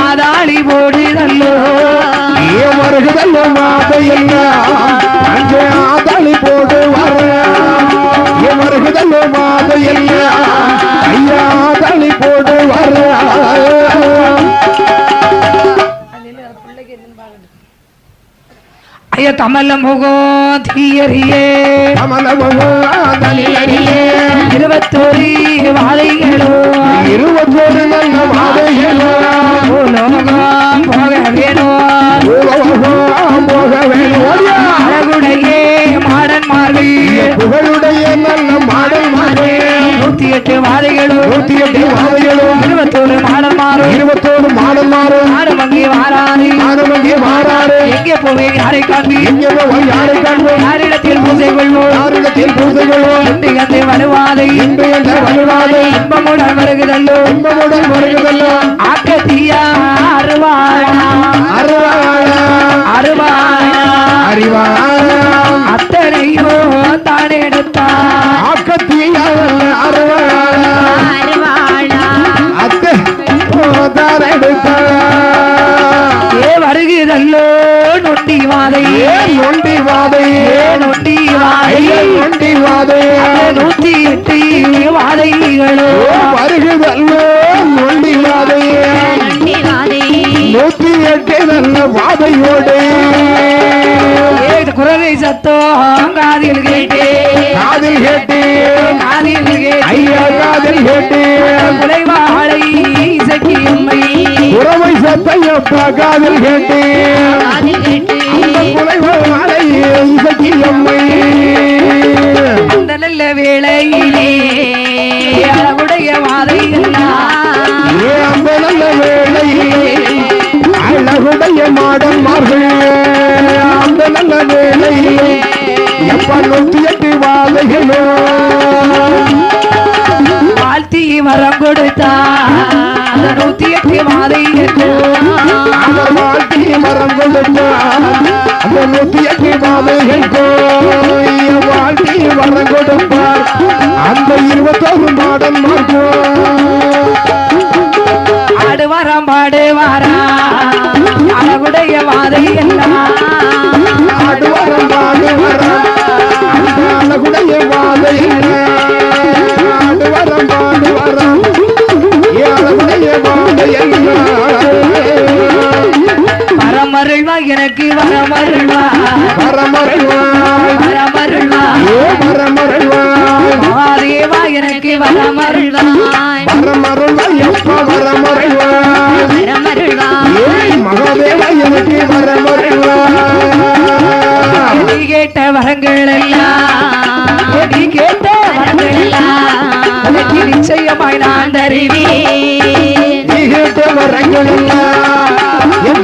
ஆதாளி போடுதல்லோ வருகுதல்லோ மாதையெல்லாம் அங்கே ஆதாளி போடு வர வருகுதல்லோ மாதையெல்லாம் ஐயா ஆதாளி போடு வர ஐயா தமிழ முகம் தீயறியே கமலமோதலியே 21 வாதைகளோ 21 நல்ல மாதைகளோ லோகம் போக வேணும் போக வேணும் அழகுடைய மாடன்மார்கள் புகழுடைய நல்ல மாடல் மாறே 108 வாதைகளோ 108 வாதைகளும் 21 மாடன்மாரும் 21 மாடல் மாறும் நாடும் அங்கே வாராது நானுமங்கே மாறாரு எங்கே போவேன் யாரை காண்பி எங்கே போய் யாரை காண்போம் யாரிடத்தில் பூஜை கொள்வோம் யாரிடத்தில் பூஜை கொள்வோம் என்று கந்தை வலுவாதை என்று என்ற வலுவாதை இன்பமுடன் வருகுதல்லோ இன்பமுடன் வருகிறதெல்லாம் ஆக்கத்தீயா அருவாளா அருவாளா அருவாளா அறிவாளா அத்தனையோ தான் எடுத்தான் ஆக்கத்தீய அருவாளா அத்தை போதார் எடுத்தா ஏ வருகுதல்லோ நொண்டி வாதை நொண்டி வாதை நொண்டி வாதை நொண்டி வாதை 108 வாதைகளோ வருகுதல்லோ நொண்டி வாதை 108 நல்ல வாதையோடு குரலை சத்தம் காதில் கேட்டே காதில் கேட்டு காதில் கேட்டே ஐயா காதில் கேட்டு குலைவாழை இசக்கி அம்மை உறவை சத்தையப்பா காதில் கேட்டு குலைவாழை இசக்கி அம்மை அந்த நல்ல வேளையிலே அழகுடைய வாதை அந்த நல்ல வேளையிலே அழகுடைய மாடம் மார்கள் அந்த நல்ல வேளையிலே எப்ப 108 வாதைகளோ வாழ்த்தி வரம் கொடுத்தா அந்த 108 வாதை அவர் வாழ்க்கை மரம் கொடுத்தார் அந்த 108 வாதைகளுக்கோ வாழ்க்கை மரம் கொடுப்பார் அந்த 21 மாடல் மாற்றம் ஆடு வாரம் பாடு வாரா அழகுடைய வாதை ஆடுவரம் பாடுவரம் அந்த அழகுடைய வாதை ஆடுவரம் பாடுவரம் அழகுடைய வாதை வரமருள்வா எனக்கு வரமருள்வா வரமருள்வாய் வரமருள்வா வரமருள்வாய் மகாதேவா எனக்கு வரமருள்வாய் வரமருள்வாய் எப்ப வரமருள்வாய் மகாதேவா எனக்கு வரமருள்வாய் நீ கேட்ட வரங்கள் எல்லாம் நீ கேட்ட வரங்கள் எல்லாம் உனக்கு நிச்சயமாய் நான் தருவேன் நீ கேட்ட வரங்கள் எல்லாம்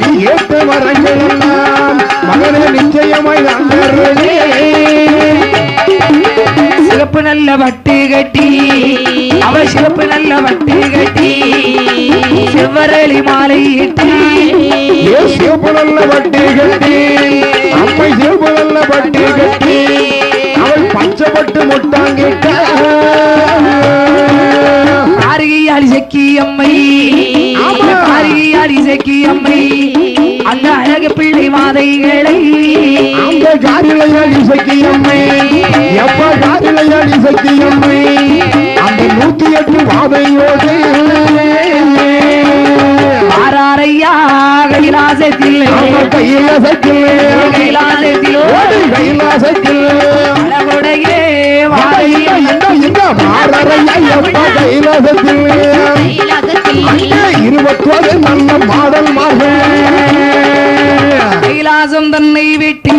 நீ கேட்ட வரங்கள் எல்லாம் மகனே நிச்சயமாய் நான் தருவேன் சிறப்பு நல்ல வட்டு கட்டி அவள் சிறப்பு நல்ல வட்டு கட்டி செவ்வரளி மாலை இட்டு சிவப்பு நல்ல வட்டி கட்டி அம்மை சிவப்பு நல்ல வட்டி கட்டி அவள் பச்சைப்பட்டு முட்டாங்கிட்ட காரிகையாடி செக்கி அம்மை காரிகையாடி செக்கி அம்மை அந்த அழகு பிள்ளை மாதைகளை அந்த காரிலையாடி சக்தி அம்மை எப்ப காரிலையாடி சக்தி அம்மை கைலாசத்தில் கைலாசத்திலோடு கைலாசத்தில் அழகுடைய இந்த மாறரையப்பா கைலாசத்தில் அங்கே 21 நல்ல மாடல் மார்கள் கைலாசம் தன்னை விட்டு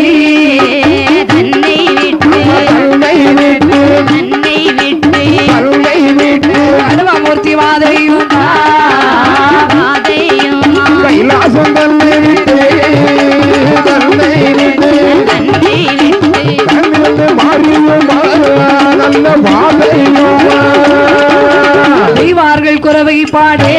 தன்னை விட்டு தன்னை விட்டு தன்னை விட்டு தன்னை விட்டு அனுமூர்த்தி வாதையும் வாதையும் கைலாசம் தன்னை விட்டு தன்னை விட்டு தன்னை விட்டு தன்னிருந்து மாறியும் நல்ல வாதையும் தெய்வார்கள் குறவை பாடே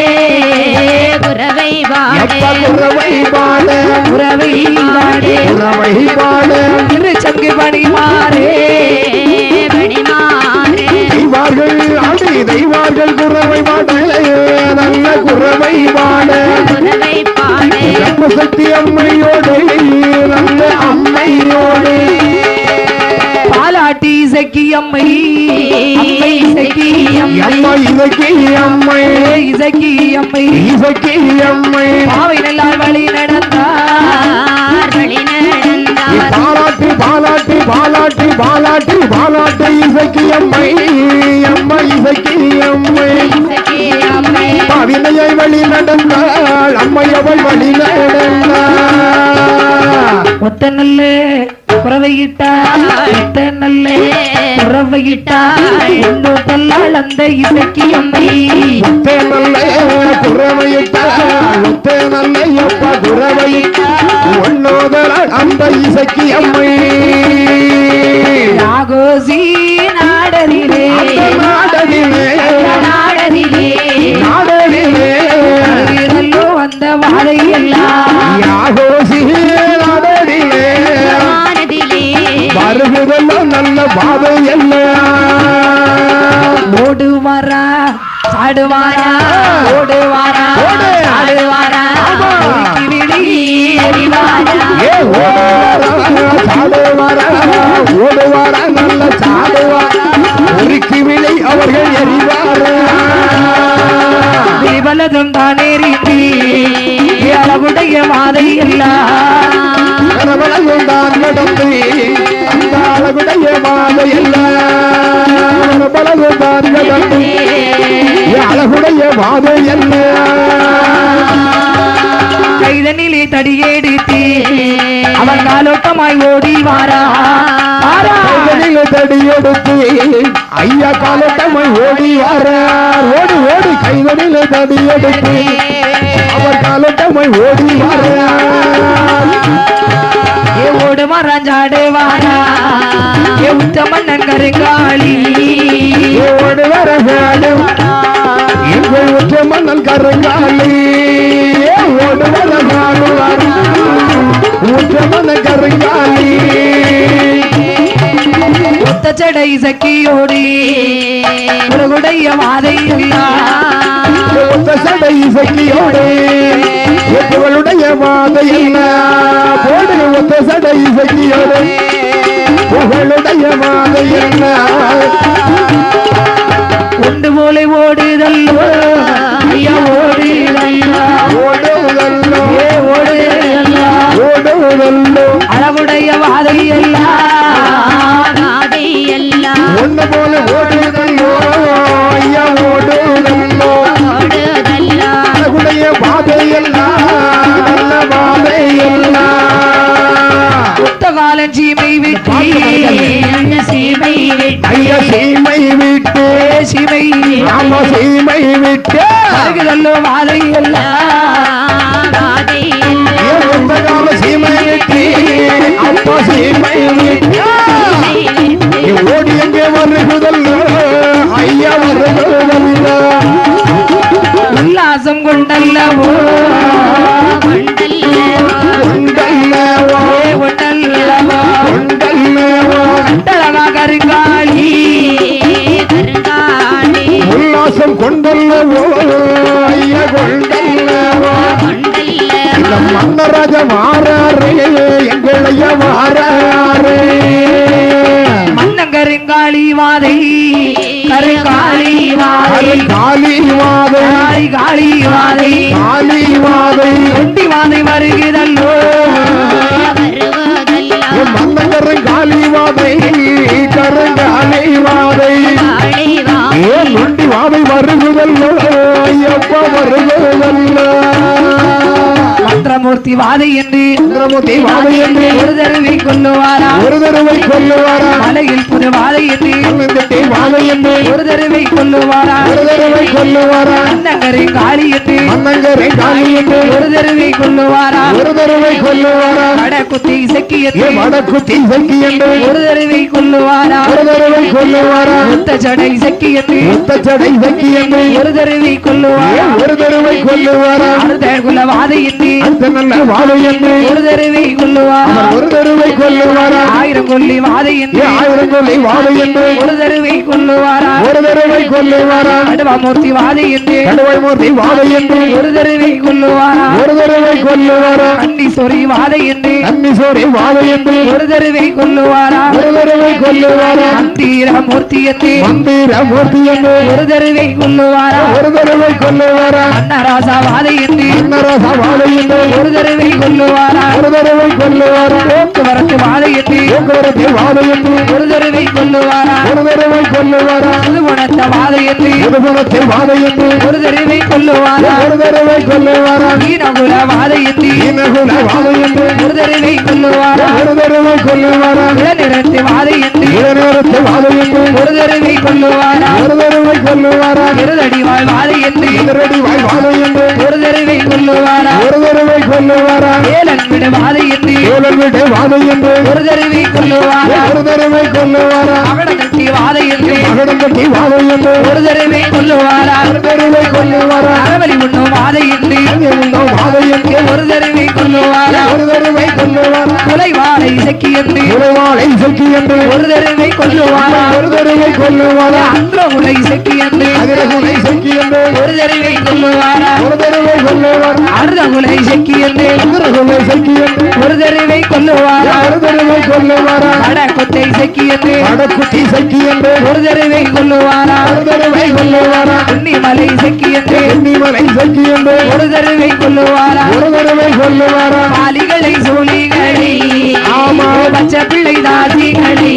குறவை எப்ப வாடே குறவை பாட குறவை பாடே குறவை பாட திருச்சங்கு பணி மாறே பணிமாறே தெய்வார்கள் ஆடி தெய்வார்கள் குறவை பாட நல்ல குறவை பாட குறவை பாடே சக்தி அம்மையோடு நல்ல அம்மையோடு பாலாட்டி இசக்கி அம்மை அம்மை இசக்கி அம்மை அம்மா இசக்கி அம்மை இசக்கி அம்மை இசக்கி அம்மை பாவை நல்லால் வழி நடந்தார் வழி நடந்தார் பாலாட்டி பாலாட்டி பாலாட்டி பாலாட்டி பாலாட்டி இசக்கி அம்மை அம்மா இசக்கி அம்மை அம்மை பாவினையை வழி நடந்தாள் அம்மை அவள் வழி நடந்தாள் ஒத்த நல்ல குறவையிட்டாள் ஒத்த நல்ல குறவையிட்டாள் ஒன்னொத்தல்லாள் அந்த இசக்கி அம்மை ஒத்தே நல்ல குறவையிட்டாள் ஒத்தே நல்ல எப்ப குறவையிட்டாள் ஒன்னோதலாள் அந்த இசக்கி அம்மை ராகோசி நாடரிலே அந்த நாடனிலே நாடரிலே நாடனிலே அருகிலோ அந்த வாழை எல்லாம் யாகோசி நாடனிலே வானதிலே வருகிறதெல்லாம் நல்ல பாதை எல்லாம் ஓடுவாரா சாடுவாரா ஓடுவாரா ஓடு. சாடுவாரா ஆமா. விழி அறிவாரா ஏ ஓடுவாரா சாடுவாரா ஓடுவாரா நல்ல சாடுவாரா உருக்கி விழி அவர்கள் எறிவாரா விவலதும் தானே ரீதி அளவுடைய மாதை எல்லாம் கரவளையும் தான் நடந்து அந்த அழகுடைய மாதை எல்லாம் பலகும் தான் நடந்து அழகுடைய மாதை எல்லாம் கைதனிலே தடியெடுத்து அவன் காலோட்டமாய் ஓடி வாரா வாரா கைகளில் தடியெடுத்து ஐயா காலட்டமை ஓடி வாரார் ஓடு ஓடி கைகளில் தடியெடுத்து அவர் காலட்டமை ஓடி வாரார் ஏ ஓடு மறாஞ்சாடு வாரா ஏ உத்தமன் கருங்காளி ஓடு வரகாடும் எங்கள் உற்ற மன்னன் கருங்காலி ஓடு வரகாடுவார் உற்ற மன்னன் கருங்காலி ஒத்த ஜடை சக்கியோடி உலகுடைய மாதை எல்லாம் ஒத்த சடை இசைக்கியோடு எங்களுடைய மாதை என்ன போடு ஒத்த சடை இசைக்கியோடு புகழுடைய மாதை என்ன ஒன்று போல ஓடுதல்லோ ஐயா ஓடுதல்லோ ஓடுவதல்லோ ஏ ஓடுதல்லோ ஓடுவதல்லோ அளவுடைய மாதை எல்லாம் வாதை எல்லாம் ஒன்று போல ஓடுவதல்லோ ஐயா ஓடுவதல்லோ ஓடுதெல்லாம் அழகுடைய பாதை எல்லாம் நல்ல பாதை எல்லாம் புத்தகாலன் சீமை விட்டு அந்த சீமை விட்டு ஐயா சீமை விட்டு சீமை ராம சீமை விட்டு அருகுதல்லோ மாதை எல்லாம் வாதை எல்லாம் ஏன் ஒத்த கால சீமை விட்டு அப்பா சீமை விட்டு நீ ஓடி எங்கே வருகுதல்ல ஐயா வருகுதல்ல உல்லாசம் கொண்டல்லவோ கொண்டல்லவா ஏ ஒட்டல்லவோ கொண்டல்லவா கண்டலமா கருங்காளி கருங்காலி உல்லாசம் கொண்டல்லவோ ஐயா கொண்டல்லவா இந்த மன்னராஜ வாராரே எங்களைய வாராரே மன்னங்கருங்காளி வாதை கருங்காளி வாதை காளி மாதை காளி மாதை காளி மாதை ஒண்டி மாதை வருகிறல்லோ மன்னகரன் காளி மாதை கரங்காளி மாதை ஏன் நொண்டி மாதை வருகுதல்லோ ஐயப்பா வருகுதல்லோ மந்திரமூர்த்தி வாதை என்று ஒரு தடவை கொல்லுவாரா மலையில் புது வாதை என்று ஒரு தடவை கொல்லுவாரா அன்னங்கரை காளி என்று ஒரு தடவை கொல்லுவாரா வடக்குத்தி இசக்கி என்று ஒரு தடவை கொல்லுவாரா முத்த சடை இசக்கி என்று ஒரு தடவை கொல்லுவாரா அறுத குல வாதை என்று ஒரு தடவை கொல்லுவாரா ஆயிரம் கொல்லி வாதை என்று ஒரு தடவை கொல்லுவாரா அடுவாமூர்த்தி வாதை என்று ஒரு தடவை கொல்லுவாரா அன்னீஸ்வரி வாதை என்று ஒரு தடவை கொல்லுவாரா மந்திரமூர்த்தி என்று ஒரு தடவை கொல்லுவாரா அன்னராசா வாதை என்று ஒரு தடவை கொல்லுவாரா போக்குவரத்து வாதை என்று ஒரு தடவை கொல்லுவாரா புதுகுணத்த வாதை என்று ஒரு தடவை கொல்லுவாரா ஈனகுல வாதை என்று ஒரு தடவை கொல்லுவாரா இளநிறத்து வாதை என்று ஒரு தடவை கொல்லுவாரா இருதடி வாழ் வாதை என்று ஒரு தடவை கொல்லுவாரா ஏலன் விடு வாதை என்று ஒரு தடவை கொல்லுவாரா மகடங்கட்டி வாதை என்று ஒரு தடவை கொல்லுவாரா அறவலி உண்ணும் வாதை என்று ஒரு தடவை கொல்லுவாரா குலை வாழை இசக்கி என்று ஒரு தடவை கொல்லுவாரா அந்திர குலை இசக்கி என்று ஒரு தடவை கொல்லுவாரா அர்த குலை இசக்கி என்று ஒரு தடவை கொல்லுவாரா வடக்குத்தை இசக்கி என்று ஒரு தடவை கொல்லுவாரா உன்னிமலை இசக்கி என்று ஒரு தடவை கொல்லுவாரா மாலிகளை சோழிகளை பச்சை பிள்ளை தாசிகளை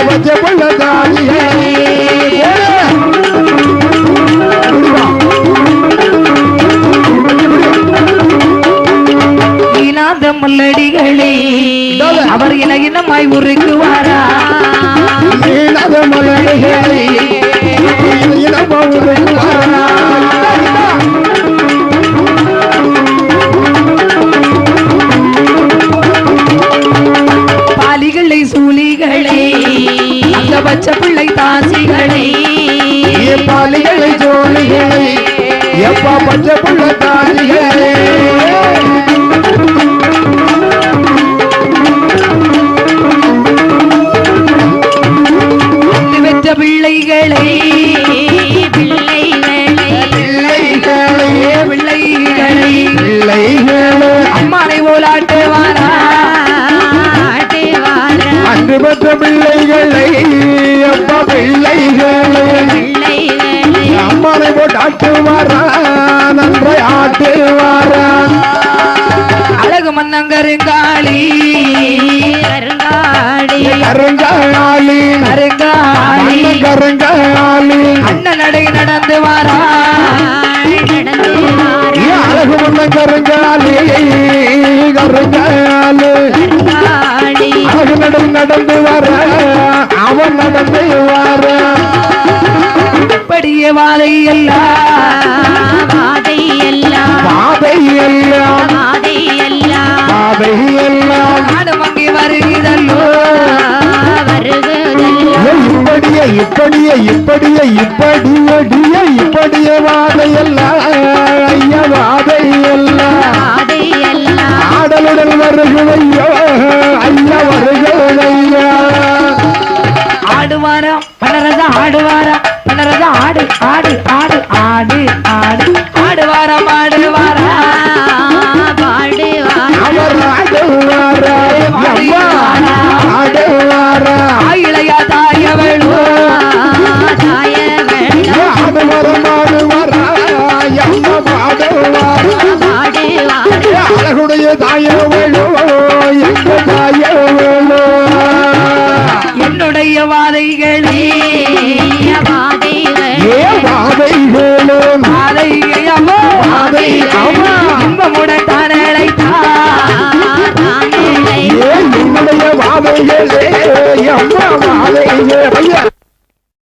பச்சை பிள்ளை தாசிகளை முள்ளடிகளே அவர் இனமாய் உருக்குவாரா பாலிகளை சூழிகளை அந்த பச்சை பிள்ளை தாசிகளை பாலிகளை சோழிகளை எப்பா பச்சை பிள்ளை தாசிகளே பிள்ளைகளே அம்மானை போலாட்டுவாரா அன்று பெற்ற பிள்ளைகளை அப்பா பிள்ளைகளே அம்மானை போட்டு ஆட்டுவாரா நன்றை ஆட்டுவாரா அழகு மன்னங்கருங்காளி அண்ணன் நடை நடந்து வாரா அழகு மன்னங்கருங்காளி அழகு நடை நடந்து வாரா அவன் நடந்து வாரா படிய வாதை எல்லாம் நாடு மங்கி வருகிறல்லோ இப்படியே வாதையெல்லாம் ஐயா வாதையெல்லாம் ஆடலுடன் வருகையோ ஐயா வருகையா ஆடுவாரா பணரதா ஆடுவாரா பணரதா ஆடு ஆடு ஆடு ஆடு ஆடு ஆடுவாரா பாடுவாரா ஆடுவாரா ஆயிளையா தாயவளோ சித்திரவாதைகளே